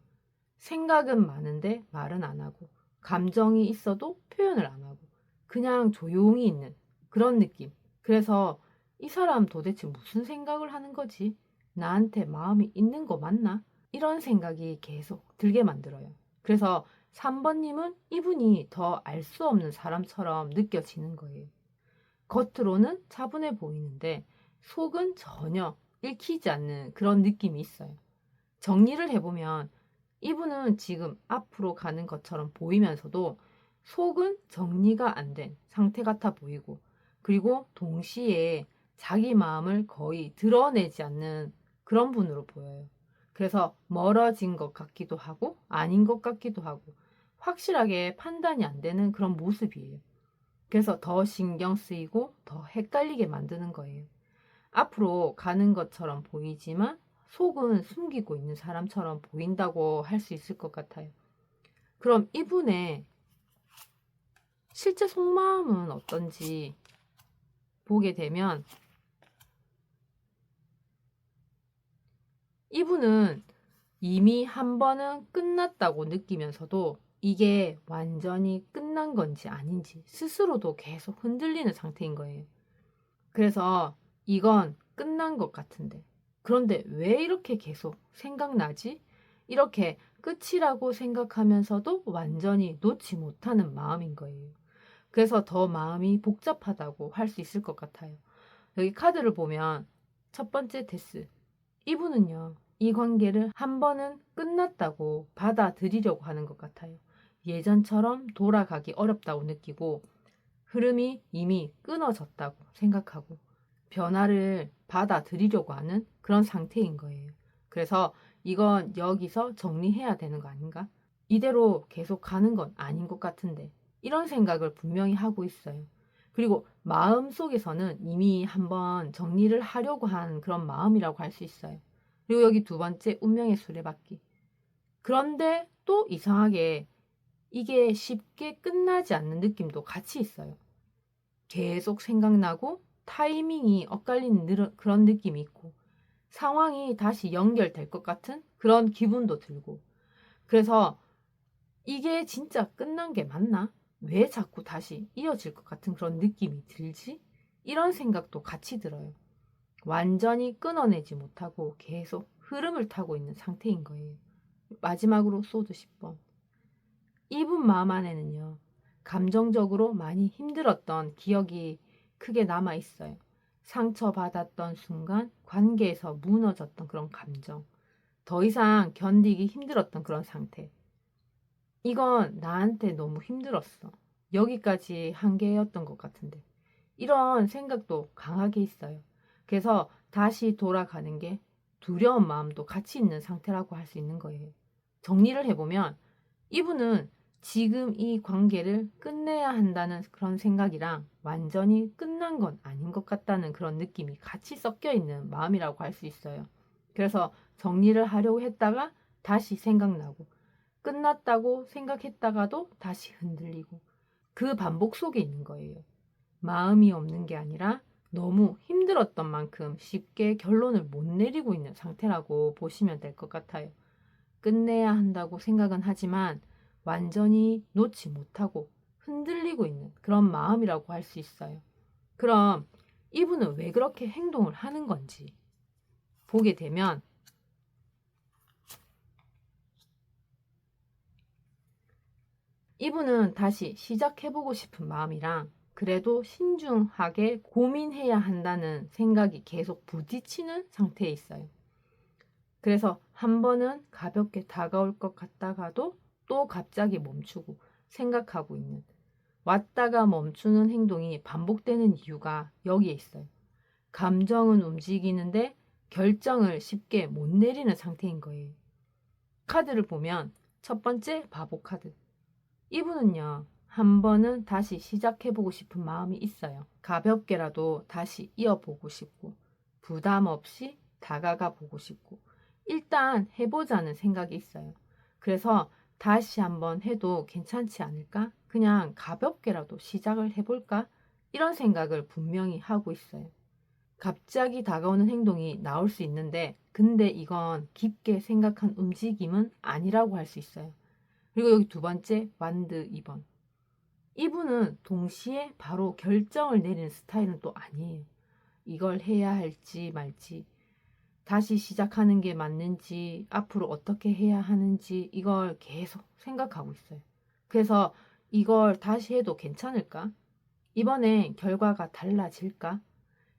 생각은 많은데 말은 안 하고, 감정이 있어도 표현을 안 하고, 그냥 조용히 있는 그런 느낌. 그래서 이 사람 도대체 무슨 생각을 하는 거지? 나한테 마음이 있는 거 맞나? 이런 생각이 계속 들게 만들어요. 그래서 3번님은 이분이 더 알 수 없는 사람처럼 느껴지는 거예요. 겉으로는 차분해 보이는데 속은 전혀 읽히지 않는 그런 느낌이 있어요. 정리를 해보면 이분은 지금 앞으로 가는 것처럼 보이면서도 속은 정리가 안 된 상태 같아 보이고, 그리고 동시에 자기 마음을 거의 드러내지 않는 그런 분으로 보여요. 그래서 멀어진 것 같기도 하고 아닌 것 같기도 하고 확실하게 판단이 안 되는 그런 모습이에요. 그래서 더 신경 쓰이고 더 헷갈리게 만드는 거예요. 앞으로 가는 것처럼 보이지만 속은 숨기고 있는 사람처럼 보인다고 할 수 있을 것 같아요. 그럼 이분의 실제 속마음은 어떤지 보게 되면, 이분은 이미 한 번은 끝났다고 느끼면서도 이게 완전히 끝난 건지 아닌지 스스로도 계속 흔들리는 상태인 거예요. 그래서 이건 끝난 것 같은데, 그런데 왜 이렇게 계속 생각나지? 이렇게 끝이라고 생각하면서도 완전히 놓지 못하는 마음인 거예요. 그래서 더 마음이 복잡하다고 할 수 있을 것 같아요. 여기 카드를 보면 첫 번째 데스. 이분은요, 이 관계를 한 번은 끝났다고 받아들이려고 하는 것 같아요. 예전처럼 돌아가기 어렵다고 느끼고 흐름이 이미 끊어졌다고 생각하고 변화를 받아들이려고 하는 그런 상태인 거예요. 그래서 이건 여기서 정리해야 되는 거 아닌가? 이대로 계속 가는 건 아닌 것 같은데, 이런 생각을 분명히 하고 있어요. 그리고 마음속에서는 이미 한번 정리를 하려고 한 그런 마음이라고 할 수 있어요. 그리고 여기 두 번째 운명의 수레바퀴. 그런데 또 이상하게 이게 쉽게 끝나지 않는 느낌도 같이 있어요. 계속 생각나고 타이밍이 엇갈리는 그런 느낌이 있고 상황이 다시 연결될 것 같은 그런 기분도 들고, 그래서 이게 진짜 끝난 게 맞나? 왜 자꾸 다시 이어질 것 같은 그런 느낌이 들지? 이런 생각도 같이 들어요. 완전히 끊어내지 못하고 계속 흐름을 타고 있는 상태인 거예요. 마지막으로 소드 10번. 이분 마음 안에는요, 감정적으로 많이 힘들었던 기억이 크게 남아 있어요. 상처받았던 순간, 관계에서 무너졌던 그런 감정. 더 이상 견디기 힘들었던 그런 상태. 이건 나한테 너무 힘들었어. 여기까지 한계였던 것 같은데. 이런 생각도 강하게 있어요. 그래서 다시 돌아가는 게 두려운 마음도 같이 있는 상태라고 할 수 있는 거예요. 정리를 해보면 이분은 지금 이 관계를 끝내야 한다는 그런 생각이랑 완전히 끝난 건 아닌 것 같다는 그런 느낌이 같이 섞여 있는 마음이라고 할 수 있어요. 그래서 정리를 하려고 했다가 다시 생각나고 끝났다고 생각했다가도 다시 흔들리고 그 반복 속에 있는 거예요. 마음이 없는 게 아니라 너무 힘들었던 만큼 쉽게 결론을 못 내리고 있는 상태라고 보시면 될 것 같아요. 끝내야 한다고 생각은 하지만 완전히 놓지 못하고 흔들리고 있는 그런 마음이라고 할 수 있어요. 그럼 이분은 왜 그렇게 행동을 하는 건지 보게 되면 이분은 다시 시작해보고 싶은 마음이랑 그래도 신중하게 고민해야 한다는 생각이 계속 부딪히는 상태에 있어요. 그래서 한 번은 가볍게 다가올 것 같다가도 또 갑자기 멈추고 생각하고 있는 왔다가 멈추는 행동이 반복되는 이유가 여기에 있어요. 감정은 움직이는데 결정을 쉽게 못 내리는 상태인 거예요. 카드를 보면 첫 번째 바보 카드. 이분은요, 한 번은 다시 시작해보고 싶은 마음이 있어요. 가볍게라도 다시 이어보고 싶고, 부담 없이 다가가 보고 싶고, 일단 해보자는 생각이 있어요. 그래서 다시 한번 해도 괜찮지 않을까? 그냥 가볍게라도 시작을 해볼까? 이런 생각을 분명히 하고 있어요. 갑자기 다가오는 행동이 나올 수 있는데, 근데 이건 깊게 생각한 움직임은 아니라고 할 수 있어요. 그리고 여기 두 번째, 완드 2번. 이분은 동시에 바로 결정을 내리는 스타일은 또 아니에요. 이걸 해야 할지 말지, 다시 시작하는 게 맞는지, 앞으로 어떻게 해야 하는지, 이걸 계속 생각하고 있어요. 그래서 이걸 다시 해도 괜찮을까? 이번엔 결과가 달라질까?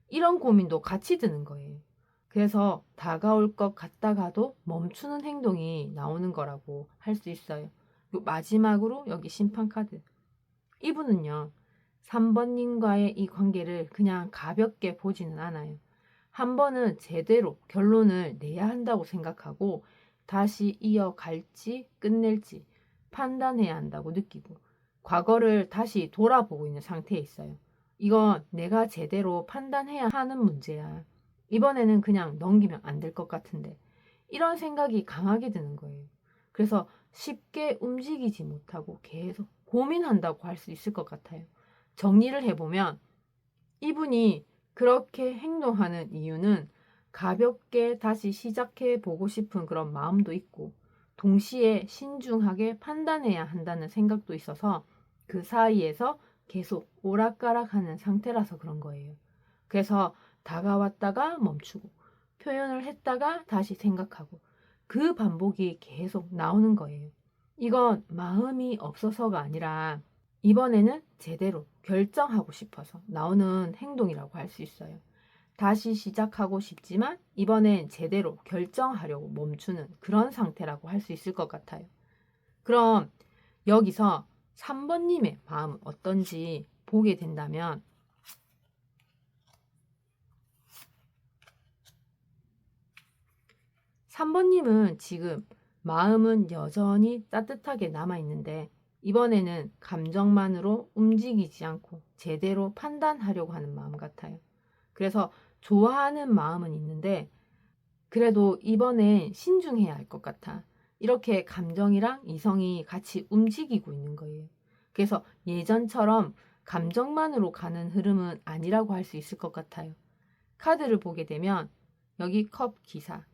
이런 고민도 같이 드는 거예요. 그래서 다가올 것 같다가도 멈추는 행동이 나오는 거라고 할 수 있어요. 마지막으로 여기 심판카드. 이분은요, 3번님과의 이 관계를 그냥 가볍게 보지는 않아요. 한 번은 제대로 결론을 내야 한다고 생각하고 다시 이어갈지 끝낼지 판단해야 한다고 느끼고 과거를 다시 돌아보고 있는 상태에 있어요. 이건 내가 제대로 판단해야 하는 문제야. 이번에는 그냥 넘기면 안 될 것 같은데. 이런 생각이 강하게 드는 거예요. 그래서 쉽게 움직이지 못하고 계속 고민한다고 할 수 있을 것 같아요. 정리를 해보면 이분이 그렇게 행동하는 이유는 가볍게 다시 시작해 보고 싶은 그런 마음도 있고 동시에 신중하게 판단해야 한다는 생각도 있어서 그 사이에서 계속 오락가락하는 상태라서 그런 거예요. 그래서 다가왔다가 멈추고 표현을 했다가 다시 생각하고 그 반복이 계속 나오는 거예요. 이건 마음이 없어서가 아니라 이번에는 제대로 결정하고 싶어서 나오는 행동이라고 할 수 있어요. 다시 시작하고 싶지만 이번엔 제대로 결정하려고 멈추는 그런 상태라고 할 수 있을 것 같아요. 그럼 여기서 3번님의 마음은 어떤지 보게 된다면 3번님은 지금 마음은 여전히 따뜻하게 남아있는데 이번에는 감정만으로 움직이지 않고 제대로 판단하려고 하는 마음 같아요. 그래서 좋아하는 마음은 있는데 그래도 이번엔 신중해야 할 것 같아. 이렇게 감정이랑 이성이 같이 움직이고 있는 거예요. 그래서 예전처럼 감정만으로 가는 흐름은 아니라고 할 수 있을 것 같아요. 카드를 보게 되면 여기 컵 기사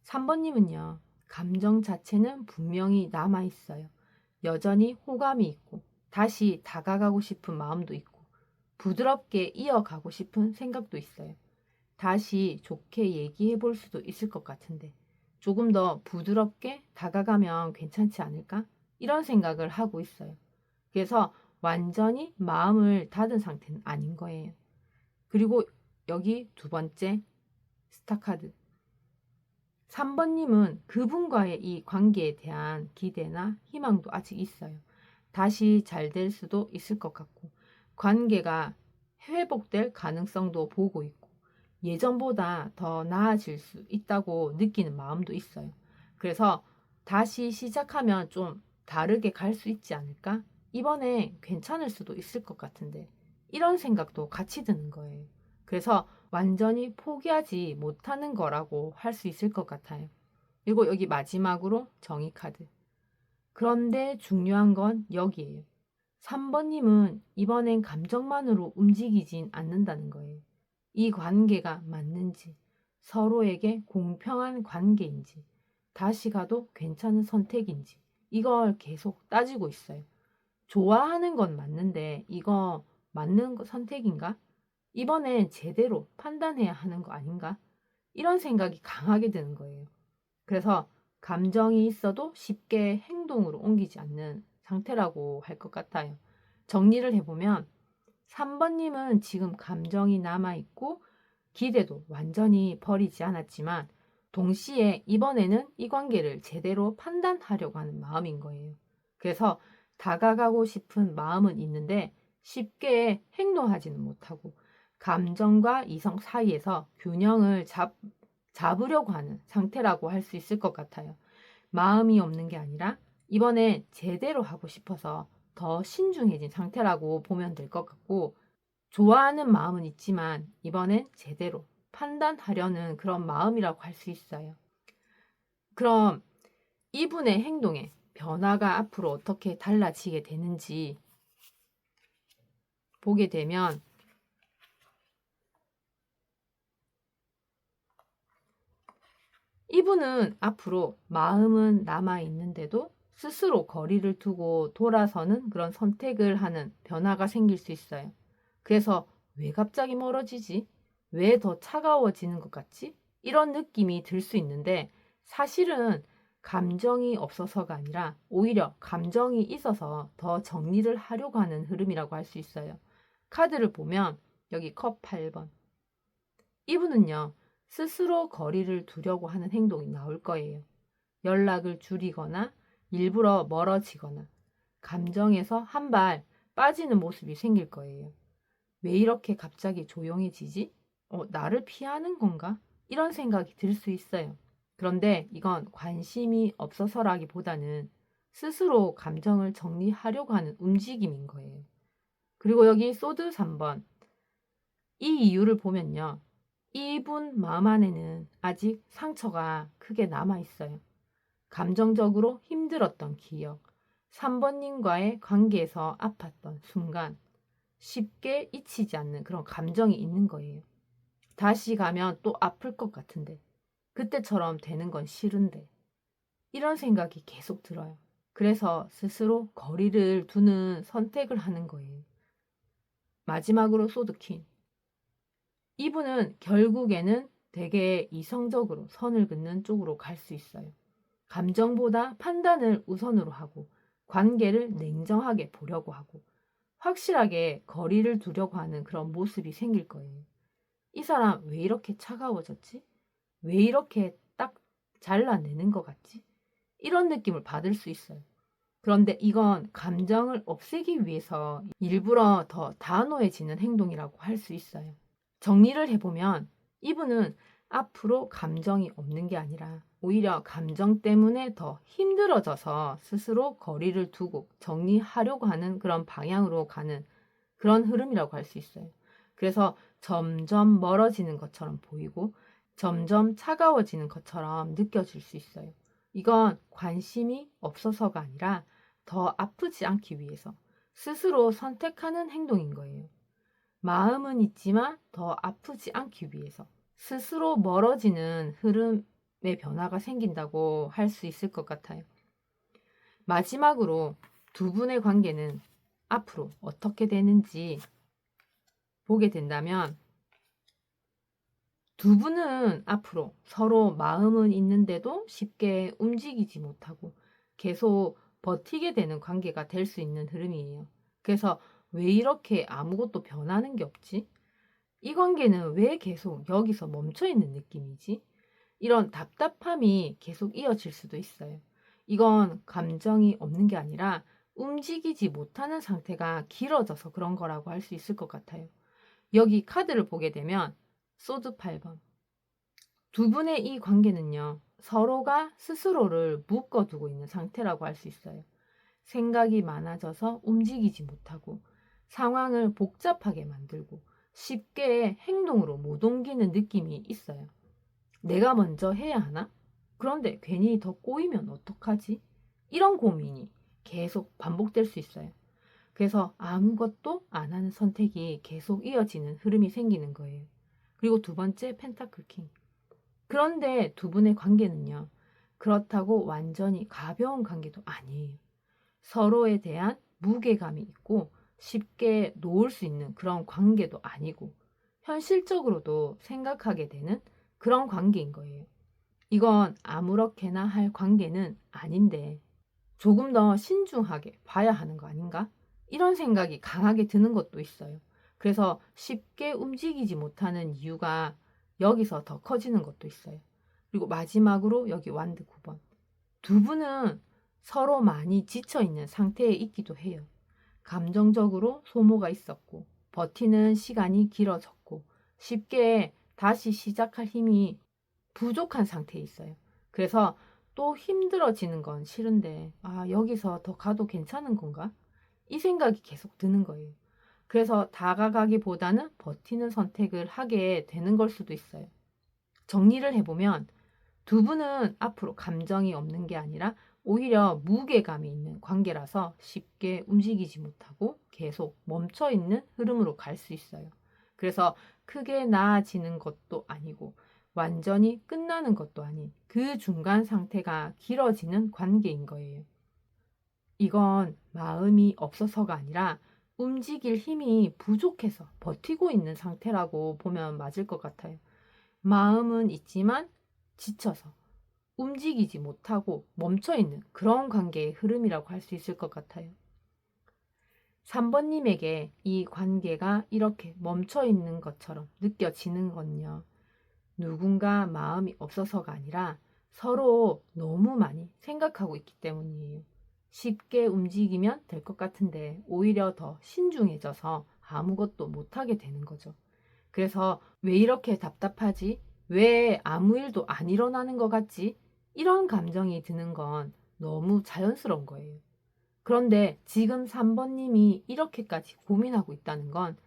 3번님은요, 감정 자체는 분명히 남아있어요. 여전히 호감이 있고, 다시 다가가고 싶은 마음도 있고, 부드럽게 이어가고 싶은 생각도 있어요. 다시 좋게 얘기해 볼 수도 있을 것 같은데, 조금 더 부드럽게 다가가면 괜찮지 않을까? 이런 생각을 하고 있어요. 그래서 완전히 마음을 닫은 상태는 아닌 거예요. 그리고 여기 두 번째 스타카드. 3번님은 그분과의 이 관계에 대한 기대나 희망도 아직 있어요. 다시 잘 될 수도 있을 것 같고, 관계가 회복될 가능성도 보고 있고, 예전보다 더 나아질 수 있다고 느끼는 마음도 있어요. 그래서 다시 시작하면 좀 다르게 갈 수 있지 않을까? 이번에 괜찮을 수도 있을 것 같은데, 이런 생각도 같이 드는 거예요. 그래서 완전히 포기하지 못하는 거라고 할 수 있을 것 같아요. 그리고 여기 마지막으로 정의 카드. 그런데 중요한 건 여기에요. 3번님은 이번엔 감정만으로 움직이진 않는다는 거예요. 이 관계가 맞는지, 서로에게 공평한 관계인지, 다시 가도 괜찮은 선택인지, 이걸 계속 따지고 있어요. 좋아하는 건 맞는데, 이거 맞는 선택인가? 이번엔 제대로 판단해야 하는 거 아닌가? 이런 생각이 강하게 드는 거예요. 그래서 감정이 있어도 쉽게 행동으로 옮기지 않는 상태라고 할 것 같아요. 정리를 해보면 3번님은 지금 감정이 남아있고 기대도 완전히 버리지 않았지만 동시에 이번에는 이 관계를 제대로 판단하려고 하는 마음인 거예요. 그래서 다가가고 싶은 마음은 있는데 쉽게 행동하지는 못하고 감정과 이성 사이에서 균형을 잡으려고 하는 상태라고 할 수 있을 것 같아요. 마음이 없는 게 아니라 이번에 제대로 하고 싶어서 더 신중해진 상태라고 보면 될 것 같고, 좋아하는 마음은 있지만 이번엔 제대로 판단하려는 그런 마음이라고 할 수 있어요. 그럼 이분의 행동에 변화가 앞으로 어떻게 달라지게 되는지 보게 되면 이분은 앞으로 마음은 남아있는데도 스스로 거리를 두고 돌아서는 그런 선택을 하는 변화가 생길 수 있어요. 그래서 왜 갑자기 멀어지지? 왜 더 차가워지는 것 같지? 이런 느낌이 들 수 있는데 사실은 감정이 없어서가 아니라 오히려 감정이 있어서 더 정리를 하려고 하는 흐름이라고 할 수 있어요. 카드를 보면 여기 컵 8번. 이분은요, 스스로 거리를 두려고 하는 행동이 나올 거예요. 연락을 줄이거나 일부러 멀어지거나 감정에서 한 발 빠지는 모습이 생길 거예요. 왜 이렇게 갑자기 조용해지지? 나를 피하는 건가? 이런 생각이 들 수 있어요. 그런데 이건 관심이 없어서라기보다는 스스로 감정을 정리하려고 하는 움직임인 거예요. 그리고 여기 소드 3번. 이 이유를 보면요. 이분 마음 안에는 아직 상처가 크게 남아 있어요. 감정적으로 힘들었던 기억, 3번님과의 관계에서 아팠던 순간, 쉽게 잊히지 않는 그런 감정이 있는 거예요. 다시 가면 또 아플 것 같은데, 그때처럼 되는 건 싫은데, 이런 생각이 계속 들어요. 그래서 스스로 거리를 두는 선택을 하는 거예요. 마지막으로 소드킨. 이분은 결국에는 되게 이성적으로 선을 긋는 쪽으로 갈 수 있어요. 감정보다 판단을 우선으로 하고 관계를 냉정하게 보려고 하고 확실하게 거리를 두려고 하는 그런 모습이 생길 거예요. 이 사람 왜 이렇게 차가워졌지? 왜 이렇게 딱 잘라내는 것 같지? 이런 느낌을 받을 수 있어요. 그런데 이건 감정을 없애기 위해서 일부러 더 단호해지는 행동이라고 할 수 있어요. 정리를 해보면 이분은 앞으로 감정이 없는 게 아니라 오히려 감정 때문에 더 힘들어져서 스스로 거리를 두고 정리하려고 하는 그런 방향으로 가는 그런 흐름이라고 할 수 있어요. 그래서 점점 멀어지는 것처럼 보이고 점점 차가워지는 것처럼 느껴질 수 있어요. 이건 관심이 없어서가 아니라 더 아프지 않기 위해서 스스로 선택하는 행동인 거예요. 마음은 있지만 더 아프지 않기 위해서 스스로 멀어지는 흐름의 변화가 생긴다고 할 수 있을 것 같아요. 마지막으로 두 분의 관계는 앞으로 어떻게 되는지 보게 된다면 두 분은 앞으로 서로 마음은 있는데도 쉽게 움직이지 못하고 계속 버티게 되는 관계가 될 수 있는 흐름이에요. 그래서 왜 이렇게 아무것도 변하는 게 없지? 이 관계는 왜 계속 여기서 멈춰 있는 느낌이지? 이런 답답함이 계속 이어질 수도 있어요. 이건 감정이 없는 게 아니라 움직이지 못하는 상태가 길어져서 그런 거라고 할 수 있을 것 같아요. 여기 카드를 보게 되면 소드 8번. 두 분의 이 관계는요, 서로가 스스로를 묶어두고 있는 상태라고 할 수 있어요. 생각이 많아져서 움직이지 못하고 상황을 복잡하게 만들고 쉽게 행동으로 못 옮기는 느낌이 있어요. 내가 먼저 해야 하나? 그런데 괜히 더 꼬이면 어떡하지? 이런 고민이 계속 반복될 수 있어요. 그래서 아무것도 안 하는 선택이 계속 이어지는 흐름이 생기는 거예요. 그리고 두 번째 펜타클 킹. 그런데 두 분의 관계는요, 그렇다고 완전히 가벼운 관계도 아니에요. 서로에 대한 무게감이 있고 쉽게 놓을 수 있는 그런 관계도 아니고 현실적으로도 생각하게 되는 그런 관계인 거예요. 이건 아무렇게나 할 관계는 아닌데 조금 더 신중하게 봐야 하는 거 아닌가? 이런 생각이 강하게 드는 것도 있어요. 그래서 쉽게 움직이지 못하는 이유가 여기서 더 커지는 것도 있어요. 그리고 마지막으로 여기 완드 9번. 두 분은 서로 많이 지쳐 있는 상태에 있기도 해요. 감정적으로 소모가 있었고, 버티는 시간이 길어졌고, 쉽게 다시 시작할 힘이 부족한 상태에 있어요. 그래서 또 힘들어지는 건 싫은데, 여기서 더 가도 괜찮은 건가? 이 생각이 계속 드는 거예요. 그래서 다가가기보다는 버티는 선택을 하게 되는 걸 수도 있어요. 정리를 해보면 두 분은 앞으로 감정이 없는 게 아니라 오히려 무게감이 있는 관계라서 쉽게 움직이지 못하고 계속 멈춰 있는 흐름으로 갈 수 있어요. 그래서 크게 나아지는 것도 아니고 완전히 끝나는 것도 아닌 그 중간 상태가 길어지는 관계인 거예요. 이건 마음이 없어서가 아니라 움직일 힘이 부족해서 버티고 있는 상태라고 보면 맞을 것 같아요. 마음은 있지만 지쳐서 움직이지 못하고 멈춰있는 그런 관계의 흐름이라고 할 수 있을 것 같아요. 3번님에게 이 관계가 이렇게 멈춰있는 것처럼 느껴지는 건요. 누군가 마음이 없어서가 아니라 서로 너무 많이 생각하고 있기 때문이에요. 쉽게 움직이면 될 것 같은데 오히려 더 신중해져서 아무것도 못하게 되는 거죠. 그래서 왜 이렇게 답답하지? 왜 아무 일도 안 일어나는 것 같지? 이런 감정이 드는 건 너무 자연스러운 거예요. 그런데 지금 3번님이 이렇게까지 고민하고 있다는 건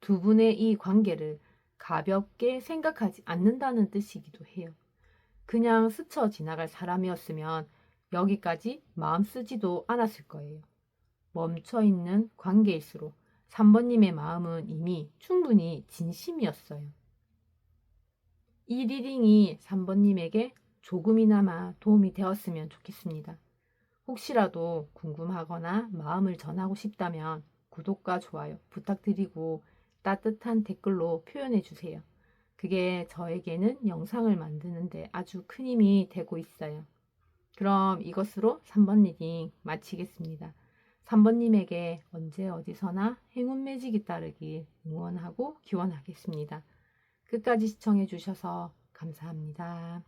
두 분의 이 관계를 가볍게 생각하지 않는다는 뜻이기도 해요. 그냥 스쳐 지나갈 사람이었으면 여기까지 마음 쓰지도 않았을 거예요. 멈춰있는 관계일수록 3번님의 마음은 이미 충분히 진심이었어요. 이 리딩이 3번님에게 조금이나마 도움이 되었으면 좋겠습니다. 혹시라도 궁금하거나 마음을 전하고 싶다면 구독과 좋아요 부탁드리고 따뜻한 댓글로 표현해 주세요. 그게 저에게는 영상을 만드는데 아주 큰 힘이 되고 있어요. 그럼 이것으로 3번 리딩 마치겠습니다. 3번님에게 언제 어디서나 행운 매직이 따르길 응원하고 기원하겠습니다. 끝까지 시청해 주셔서 감사합니다.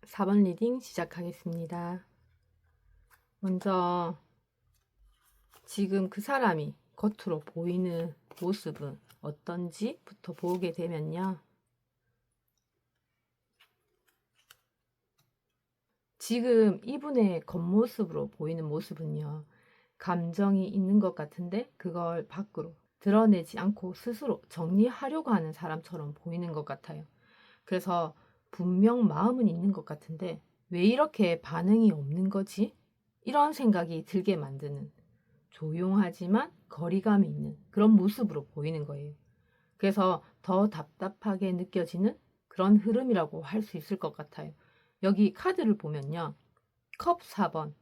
4번 리딩 시작하겠습니다. 먼저 지금 그 사람이 겉으로 보이는 모습은 어떤지부터 보게 되면요. 지금 이분의 겉모습으로 보이는 모습은요. 감정이 있는 것 같은데 그걸 밖으로 드러내지 않고 스스로 정리하려고 하는 사람처럼 보이는 것 같아요. 그래서 분명 마음은 있는 것 같은데 왜 이렇게 반응이 없는 거지? 이런 생각이 들게 만드는 조용하지만 거리감이 있는 그런 모습으로 보이는 거예요. 그래서 더 답답하게 느껴지는 그런 흐름이라고 할 수 있을 것 같아요. 여기 카드를 보면요. 컵 4번.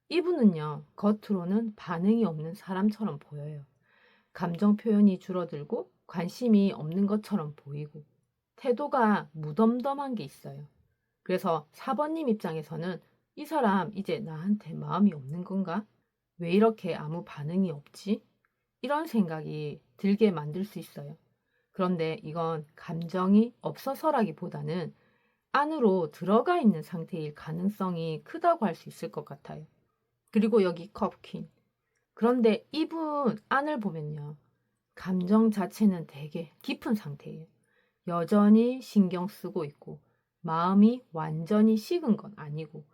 이분은요. 겉으로는 반응이 없는 사람처럼 보여요. 감정 표현이 줄어들고 관심이 없는 것처럼 보이고 태도가 무덤덤한 게 있어요. 그래서 4번님 입장에서는 이 사람 이제 나한테 마음이 없는 건가? 왜 이렇게 아무 반응이 없지? 이런 생각이 들게 만들 수 있어요. 그런데 이건 감정이 없어서라기보다는 안으로 들어가 있는 상태일 가능성이 크다고 할 수 있을 것 같아요. 그리고 여기 컵퀸. 그런데 이분 안을 보면요. 감정 자체는 되게 깊은 상태예요. 여전히 신경 쓰고 있고 마음이 완전히 식은 건 아니고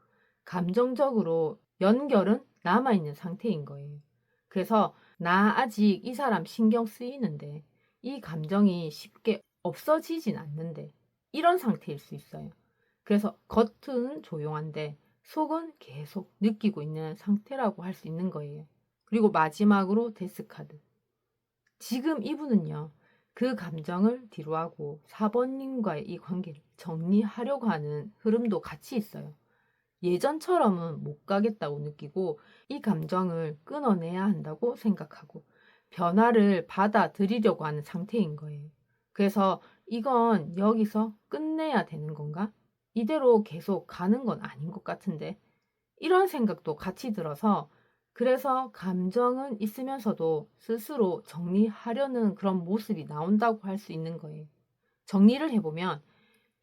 감정적으로 연결은 남아있는 상태인 거예요. 그래서 나 아직 이 사람 신경 쓰이는데 이 감정이 쉽게 없어지진 않는데 이런 상태일 수 있어요. 그래서 겉은 조용한데 속은 계속 느끼고 있는 상태라고 할 수 있는 거예요. 그리고 마지막으로 데스카드. 지금 이분은요. 그 감정을 뒤로하고 4번님과의 이 관계를 정리하려고 하는 흐름도 같이 있어요. 예전처럼은 못 가겠다고 느끼고 이 감정을 끊어내야 한다고 생각하고 변화를 받아들이려고 하는 상태인 거예요. 그래서 이건 여기서 끝내야 되는 건가? 이대로 계속 가는 건 아닌 것 같은데 이런 생각도 같이 들어서 그래서 감정은 있으면서도 스스로 정리하려는 그런 모습이 나온다고 할 수 있는 거예요. 정리를 해보면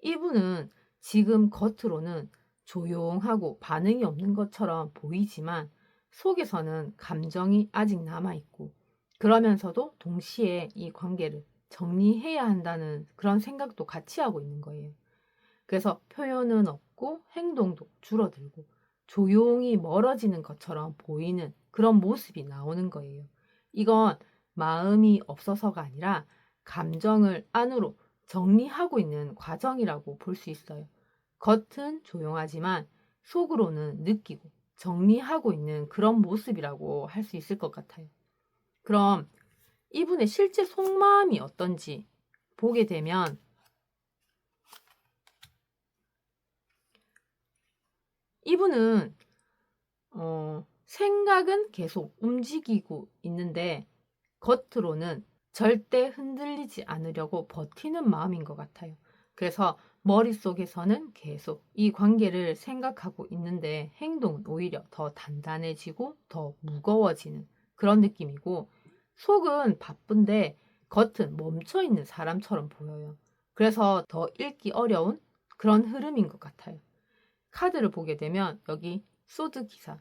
이분은 지금 겉으로는 조용하고 반응이 없는 것처럼 보이지만 속에서는 감정이 아직 남아있고 그러면서도 동시에 이 관계를 정리해야 한다는 그런 생각도 같이 하고 있는 거예요. 그래서 표현은 없고 행동도 줄어들고 조용히 멀어지는 것처럼 보이는 그런 모습이 나오는 거예요. 이건 마음이 없어서가 아니라 감정을 안으로 정리하고 있는 과정이라고 볼 수 있어요. 겉은 조용하지만 속으로는 느끼고 정리하고 있는 그런 모습이라고 할 수 있을 것 같아요. 그럼 이분의 실제 속마음이 어떤지 보게 되면 이분은 생각은 계속 움직이고 있는데 겉으로는 절대 흔들리지 않으려고 버티는 마음인 것 같아요. 그래서 머릿속에서는 계속 이 관계를 생각하고 있는데 행동은 오히려 더 단단해지고 더 무거워지는 그런 느낌이고 속은 바쁜데 겉은 멈춰있는 사람처럼 보여요. 그래서 더 읽기 어려운 그런 흐름인 것 같아요. 카드를 보게 되면 여기 소드 기사.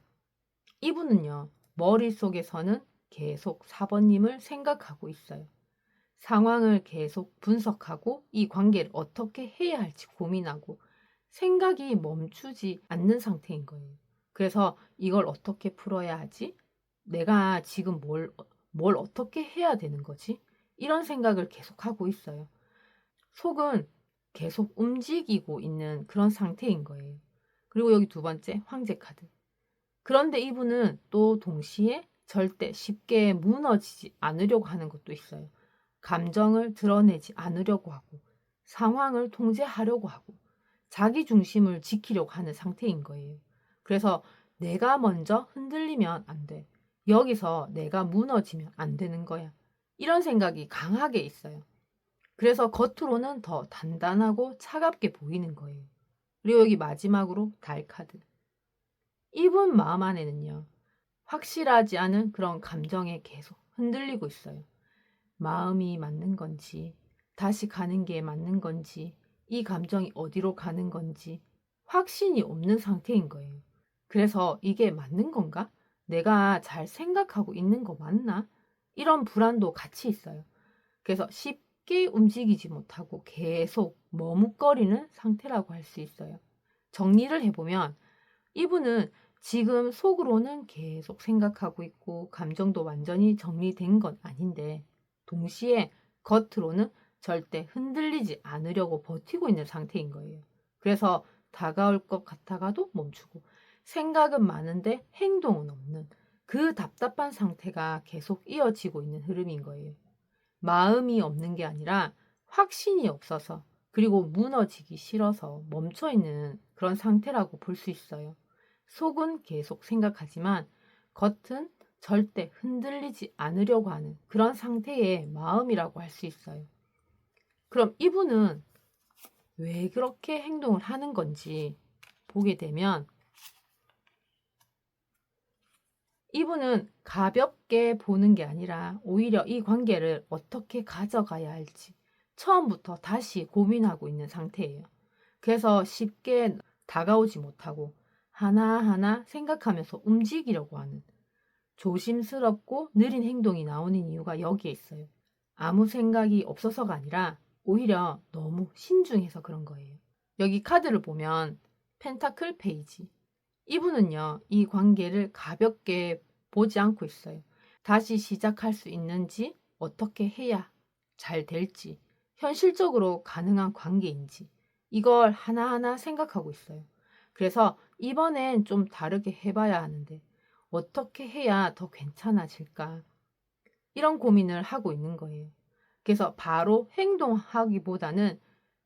이분은요, 머릿속에서는 계속 4번님을 생각하고 있어요. 상황을 계속 분석하고 이 관계를 어떻게 해야 할지 고민하고 생각이 멈추지 않는 상태인 거예요. 그래서 이걸 어떻게 풀어야 하지? 내가 지금 뭘 어떻게 해야 되는 거지? 이런 생각을 계속 하고 있어요. 속은 계속 움직이고 있는 그런 상태인 거예요. 그리고 여기 두 번째, 황제 카드. 그런데 이분은 또 동시에 절대 쉽게 무너지지 않으려고 하는 것도 있어요. 감정을 드러내지 않으려고 하고, 상황을 통제하려고 하고, 자기 중심을 지키려고 하는 상태인 거예요. 그래서 내가 먼저 흔들리면 안 돼. 여기서 내가 무너지면 안 되는 거야. 이런 생각이 강하게 있어요. 그래서 겉으로는 더 단단하고 차갑게 보이는 거예요. 그리고 여기 마지막으로 달 카드. 이분 마음 안에는요. 확실하지 않은 그런 감정에 계속 흔들리고 있어요. 마음이 맞는 건지, 다시 가는 게 맞는 건지, 이 감정이 어디로 가는 건지 확신이 없는 상태인 거예요. 그래서 이게 맞는 건가? 내가 잘 생각하고 있는 거 맞나? 이런 불안도 같이 있어요. 그래서 쉽게 움직이지 못하고 계속 머뭇거리는 상태라고 할 수 있어요. 정리를 해보면 이분은 지금 속으로는 계속 생각하고 있고 감정도 완전히 정리된 건 아닌데 동시에 겉으로는 절대 흔들리지 않으려고 버티고 있는 상태인 거예요. 그래서 다가올 것 같아가도 멈추고 생각은 많은데 행동은 없는 그 답답한 상태가 계속 이어지고 있는 흐름인 거예요. 마음이 없는 게 아니라 확신이 없어서 그리고 무너지기 싫어서 멈춰있는 그런 상태라고 볼 수 있어요. 속은 계속 생각하지만 겉은 절대 흔들리지 않으려고 하는 그런 상태의 마음이라고 할 수 있어요. 그럼 이분은 왜 그렇게 행동을 하는 건지 보게 되면 이분은 가볍게 보는 게 아니라 오히려 이 관계를 어떻게 가져가야 할지 처음부터 다시 고민하고 있는 상태예요. 그래서 쉽게 다가오지 못하고 하나하나 생각하면서 움직이려고 하는 조심스럽고 느린 행동이 나오는 이유가 여기에 있어요. 아무 생각이 없어서가 아니라 오히려 너무 신중해서 그런 거예요. 여기 카드를 보면 펜타클 페이지. 이분은요, 이 관계를 가볍게 보지 않고 있어요. 다시 시작할 수 있는지, 어떻게 해야 잘 될지, 현실적으로 가능한 관계인지, 이걸 하나하나 생각하고 있어요. 그래서 이번엔 좀 다르게 해봐야 하는데, 어떻게 해야 더 괜찮아질까? 이런 고민을 하고 있는 거예요. 그래서 바로 행동하기보다는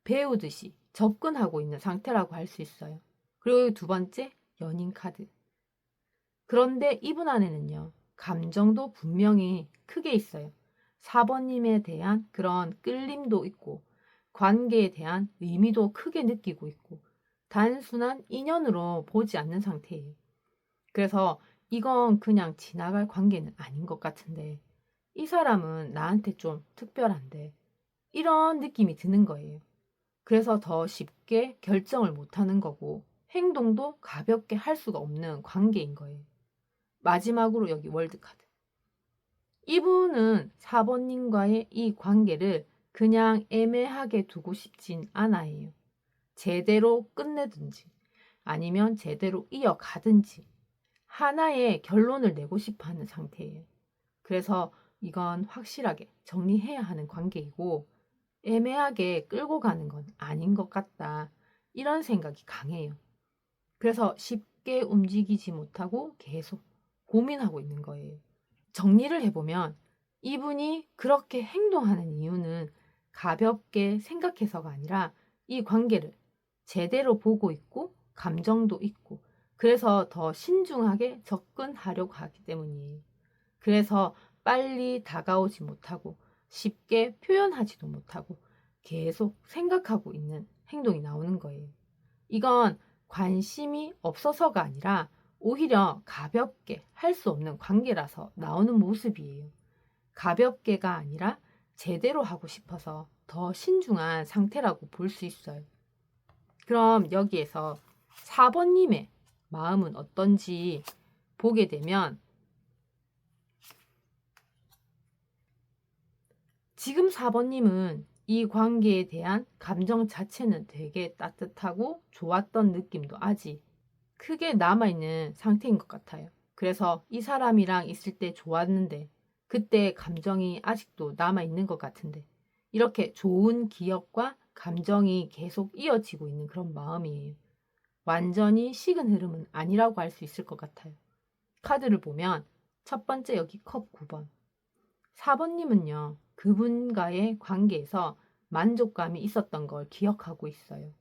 배우듯이 접근하고 있는 상태라고 할 수 있어요. 그리고 두 번째, 연인 카드. 그런데 이분 안에는요, 감정도 분명히 크게 있어요. 4번님에 대한 그런 끌림도 있고, 관계에 대한 의미도 크게 느끼고 있고, 단순한 인연으로 보지 않는 상태예요. 그래서 이건 그냥 지나갈 관계는 아닌 것 같은데, 이 사람은 나한테 좀 특별한데, 이런 느낌이 드는 거예요. 그래서 더 쉽게 결정을 못 하는 거고, 행동도 가볍게 할 수가 없는 관계인 거예요. 마지막으로 여기 월드카드. 이분은 4번님과의 이 관계를 그냥 애매하게 두고 싶진 않아요. 제대로 끝내든지 아니면 제대로 이어가든지 하나의 결론을 내고 싶어 하는 상태예요. 그래서 이건 확실하게 정리해야 하는 관계이고 애매하게 끌고 가는 건 아닌 것 같다. 이런 생각이 강해요. 그래서 쉽게 움직이지 못하고 계속 고민하고 있는 거예요. 정리를 해보면 이분이 그렇게 행동하는 이유는 가볍게 생각해서가 아니라 이 관계를 제대로 보고 있고 감정도 있고 그래서 더 신중하게 접근하려고 하기 때문이에요. 그래서 빨리 다가오지 못하고 쉽게 표현하지도 못하고 계속 생각하고 있는 행동이 나오는 거예요. 이건 관심이 없어서가 아니라 오히려 가볍게 할 수 없는 관계라서 나오는 모습이에요. 가볍게가 아니라 제대로 하고 싶어서 더 신중한 상태라고 볼 수 있어요. 그럼 여기에서 4번님의 마음은 어떤지 보게 되면 지금 4번님은 이 관계에 대한 감정 자체는 되게 따뜻하고 좋았던 느낌도 아직 크게 남아있는 상태인 것 같아요. 그래서 이 사람이랑 있을 때 좋았는데 그때 감정이 아직도 남아있는 것 같은데 이렇게 좋은 기억과 감정이 계속 이어지고 있는 그런 마음이에요. 완전히 식은 흐름은 아니라고 할 수 있을 것 같아요. 카드를 보면 첫 번째 여기 컵 9번. 4번님은요, 그분과의 관계에서 만족감이 있었던 걸 기억하고 있어요.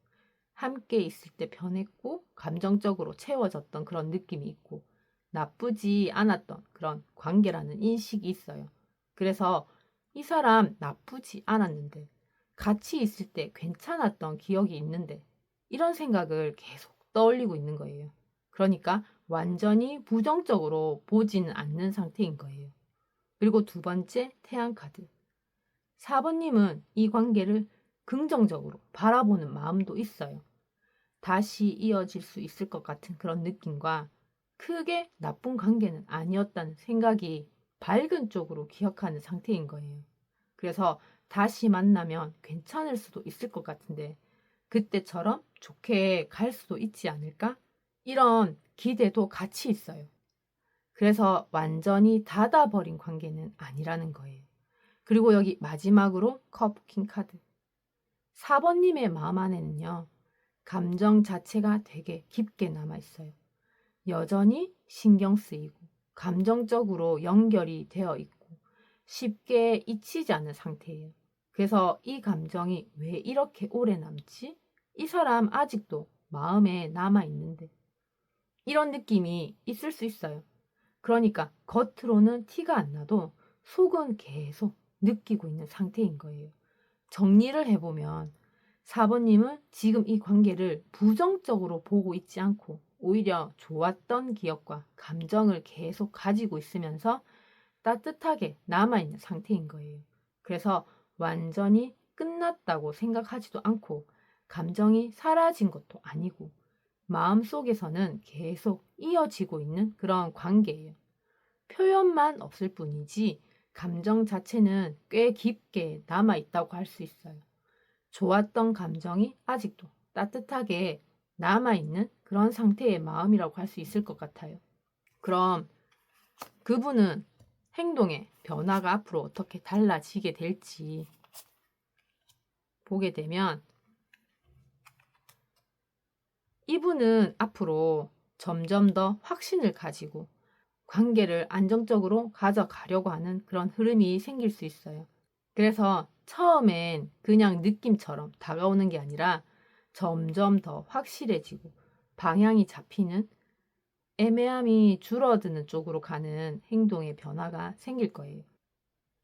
함께 있을 때 편했고, 감정적으로 채워졌던 그런 느낌이 있고, 나쁘지 않았던 그런 관계라는 인식이 있어요. 그래서 이 사람 나쁘지 않았는데, 같이 있을 때 괜찮았던 기억이 있는데, 이런 생각을 계속 떠올리고 있는 거예요. 그러니까 완전히 부정적으로 보지는 않는 상태인 거예요. 그리고 두 번째 태양 카드. 4번님은 이 관계를 긍정적으로 바라보는 마음도 있어요. 다시 이어질 수 있을 것 같은 그런 느낌과 크게 나쁜 관계는 아니었다는 생각이 밝은 쪽으로 기억하는 상태인 거예요. 그래서 다시 만나면 괜찮을 수도 있을 것 같은데 그때처럼 좋게 갈 수도 있지 않을까? 이런 기대도 같이 있어요. 그래서 완전히 닫아버린 관계는 아니라는 거예요. 그리고 여기 마지막으로 컵킹 카드. 4번님의 마음 안에는요. 감정 자체가 되게 깊게 남아있어요. 여전히 신경 쓰이고 감정적으로 연결이 되어 있고 쉽게 잊히지 않는 상태예요. 그래서 이 감정이 왜 이렇게 오래 남지? 이 사람 아직도 마음에 남아있는데 이런 느낌이 있을 수 있어요. 그러니까 겉으로는 티가 안 나도 속은 계속 느끼고 있는 상태인 거예요. 정리를 해보면 4번님은 지금 이 관계를 부정적으로 보고 있지 않고 오히려 좋았던 기억과 감정을 계속 가지고 있으면서 따뜻하게 남아있는 상태인 거예요. 그래서 완전히 끝났다고 생각하지도 않고 감정이 사라진 것도 아니고 마음속에서는 계속 이어지고 있는 그런 관계예요. 표현만 없을 뿐이지 감정 자체는 꽤 깊게 남아있다고 할 수 있어요. 좋았던 감정이 아직도 따뜻하게 남아있는 그런 상태의 마음이라고 할 수 있을 것 같아요. 그럼 그분은 행동의 변화가 앞으로 어떻게 달라지게 될지 보게 되면 이분은 앞으로 점점 더 확신을 가지고 관계를 안정적으로 가져가려고 하는 그런 흐름이 생길 수 있어요. 그래서 처음엔 그냥 느낌처럼 다가오는 게 아니라 점점 더 확실해지고 방향이 잡히는 애매함이 줄어드는 쪽으로 가는 행동의 변화가 생길 거예요.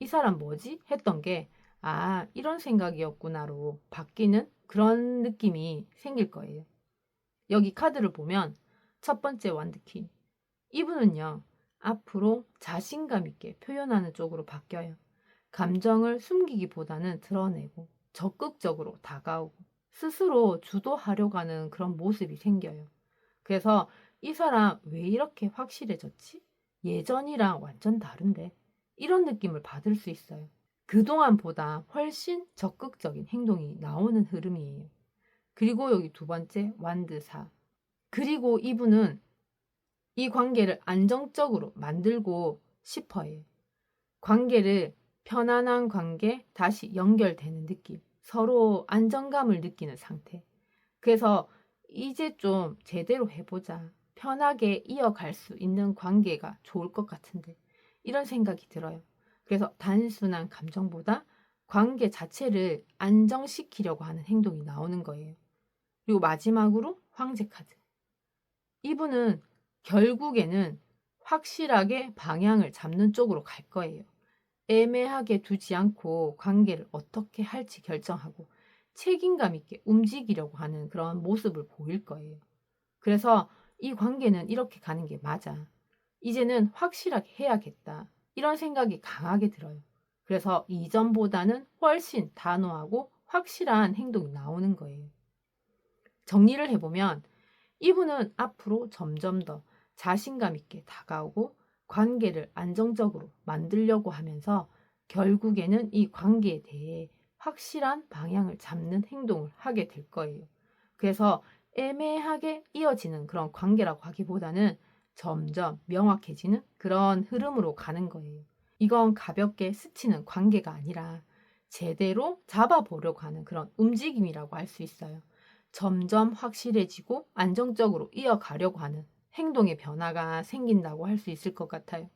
이 사람 뭐지? 했던 게 이런 생각이었구나로 바뀌는 그런 느낌이 생길 거예요. 여기 카드를 보면 첫 번째 완드퀸. 이분은요, 앞으로 자신감 있게 표현하는 쪽으로 바뀌어요. 감정을 숨기기보다는 드러내고 적극적으로 다가오고 스스로 주도하려고 하는 그런 모습이 생겨요. 그래서 이 사람 왜 이렇게 확실해졌지? 예전이랑 완전 다른데? 이런 느낌을 받을 수 있어요. 그동안보다 훨씬 적극적인 행동이 나오는 흐름이에요. 그리고 여기 두 번째 완드사. 그리고 이분은 이 관계를 안정적으로 만들고 싶어 해요. 관계를 편안한 관계 다시 연결되는 느낌. 서로 안정감을 느끼는 상태. 그래서 이제 좀 제대로 해보자. 편하게 이어갈 수 있는 관계가 좋을 것 같은데. 이런 생각이 들어요. 그래서 단순한 감정보다 관계 자체를 안정시키려고 하는 행동이 나오는 거예요. 그리고 마지막으로 황제 카드. 이분은 결국에는 확실하게 방향을 잡는 쪽으로 갈 거예요. 애매하게 두지 않고 관계를 어떻게 할지 결정하고 책임감 있게 움직이려고 하는 그런 모습을 보일 거예요. 그래서 이 관계는 이렇게 가는 게 맞아. 이제는 확실하게 해야겠다. 이런 생각이 강하게 들어요. 그래서 이전보다는 훨씬 단호하고 확실한 행동이 나오는 거예요. 정리를 해보면 이분은 앞으로 점점 더 자신감 있게 다가오고 관계를 안정적으로 만들려고 하면서 결국에는 이 관계에 대해 확실한 방향을 잡는 행동을 하게 될 거예요. 그래서 애매하게 이어지는 그런 관계라고 하기보다는 점점 명확해지는 그런 흐름으로 가는 거예요. 이건 가볍게 스치는 관계가 아니라 제대로 잡아보려고 하는 그런 움직임이라고 할 수 있어요. 점점 확실해지고 안정적으로 이어가려고 하는 행동의 변화가 생긴다고 할 수 있을 것 같아요.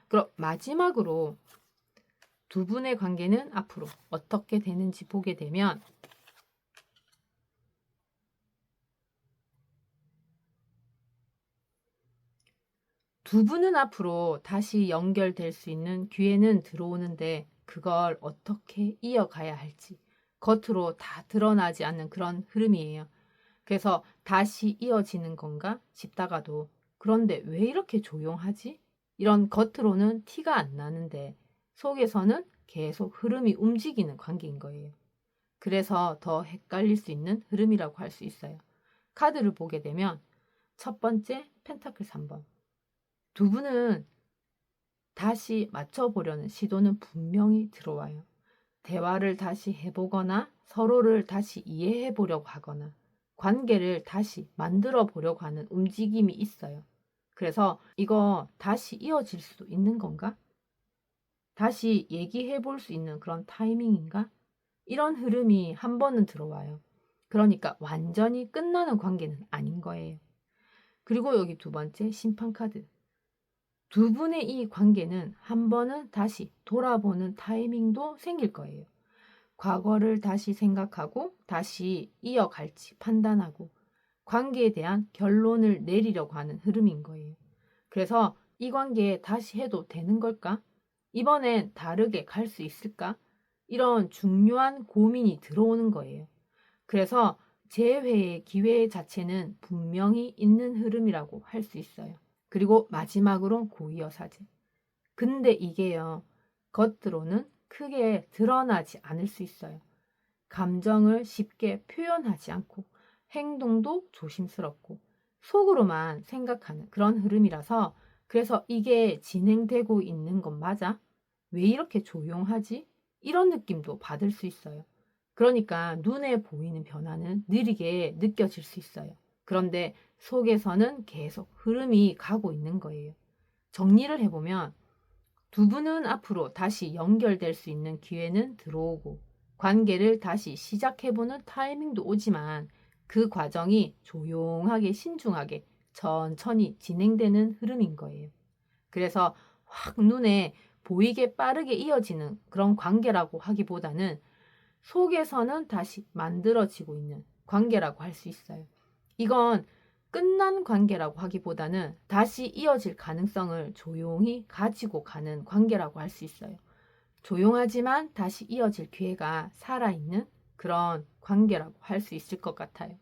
그럼 마지막으로 두 분의 관계는 앞으로 어떻게 되는지 보게 되면 두 분은 앞으로 다시 연결될 수 있는 기회는 들어오는데 그걸 어떻게 이어가야 할지 겉으로 다 드러나지 않는 그런 흐름이에요. 그래서 다시 이어지는 건가 싶다가도 그런데 왜 이렇게 조용하지? 이런 겉으로는 티가 안 나는데 속에서는 계속 흐름이 움직이는 관계인 거예요. 그래서 더 헷갈릴 수 있는 흐름이라고 할 수 있어요. 카드를 보게 되면 첫 번째 펜타클 3번. 두 분은 다시 맞춰보려는 시도는 분명히 들어와요. 대화를 다시 해보거나 서로를 다시 이해해 보려고 하거나 관계를 다시 만들어 보려고 하는 움직임이 있어요. 그래서 이거 다시 이어질 수도 있는 건가? 다시 얘기해 볼 수 있는 그런 타이밍인가? 이런 흐름이 한 번은 들어와요. 그러니까 완전히 끝나는 관계는 아닌 거예요. 그리고 여기 두 번째 심판 카드. 두 분의 이 관계는 한 번은 다시 돌아보는 타이밍도 생길 거예요. 과거를 다시 생각하고 다시 이어갈지 판단하고 관계에 대한 결론을 내리려고 하는 흐름인 거예요. 그래서 이 관계에 다시 해도 되는 걸까? 이번엔 다르게 갈 수 있을까? 이런 중요한 고민이 들어오는 거예요. 그래서 재회의 기회 자체는 분명히 있는 흐름이라고 할 수 있어요. 그리고 마지막으로 고이어사제. 근데 이게요, 겉으로는 크게 드러나지 않을 수 있어요. 감정을 쉽게 표현하지 않고 행동도 조심스럽고 속으로만 생각하는 그런 흐름이라서 그래서 이게 진행되고 있는 건 맞아? 왜 이렇게 조용하지? 이런 느낌도 받을 수 있어요. 그러니까 눈에 보이는 변화는 느리게 느껴질 수 있어요. 그런데 속에서는 계속 흐름이 가고 있는 거예요. 정리를 해보면 두 분은 앞으로 다시 연결될 수 있는 기회는 들어오고 관계를 다시 시작해보는 타이밍도 오지만 그 과정이 조용하게 신중하게 천천히 진행되는 흐름인 거예요. 그래서 확 눈에 보이게 빠르게 이어지는 그런 관계라고 하기보다는 속에서는 다시 만들어지고 있는 관계라고 할 수 있어요. 이건 끝난 관계라고 하기보다는 다시 이어질 가능성을 조용히 가지고 가는 관계라고 할 수 있어요. 조용하지만 다시 이어질 기회가 살아있는 그런 관계라고 할 수 있을 것 같아요.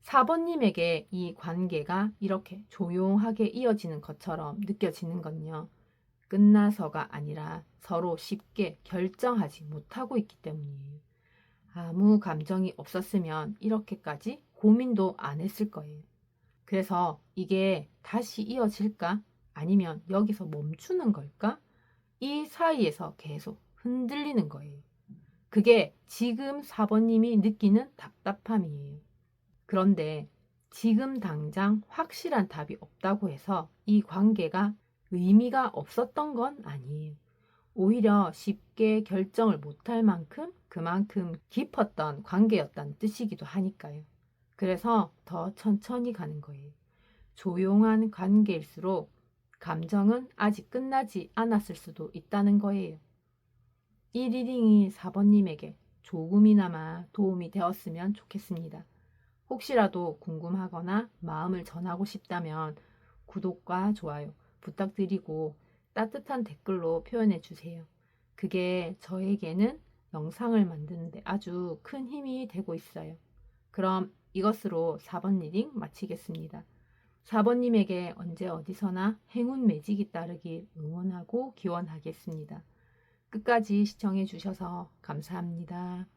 4번님에게 이 관계가 이렇게 조용하게 이어지는 것처럼 느껴지는 건요. 끝나서가 아니라 서로 쉽게 결정하지 못하고 있기 때문이에요. 아무 감정이 없었으면 이렇게까지 고민도 안 했을 거예요. 그래서 이게 다시 이어질까? 아니면 여기서 멈추는 걸까? 이 사이에서 계속 흔들리는 거예요. 그게 지금 4번님이 느끼는 답답함이에요. 그런데 지금 당장 확실한 답이 없다고 해서 이 관계가 의미가 없었던 건 아니에요. 오히려 쉽게 결정을 못할 만큼 그만큼 깊었던 관계였다는 뜻이기도 하니까요. 그래서 더 천천히 가는 거예요. 조용한 관계일수록 감정은 아직 끝나지 않았을 수도 있다는 거예요. 이 리딩이 4번님에게 조금이나마 도움이 되었으면 좋겠습니다. 혹시라도 궁금하거나 마음을 전하고 싶다면 구독과 좋아요 부탁드리고 따뜻한 댓글로 표현해 주세요. 그게 저에게는 영상을 만드는데 아주 큰 힘이 되고 있어요. 그럼 이것으로 4번 리딩 마치겠습니다. 4번님에게 언제 어디서나 행운 매직이 따르길 응원하고 기원하겠습니다. 끝까지 시청해 주셔서 감사합니다.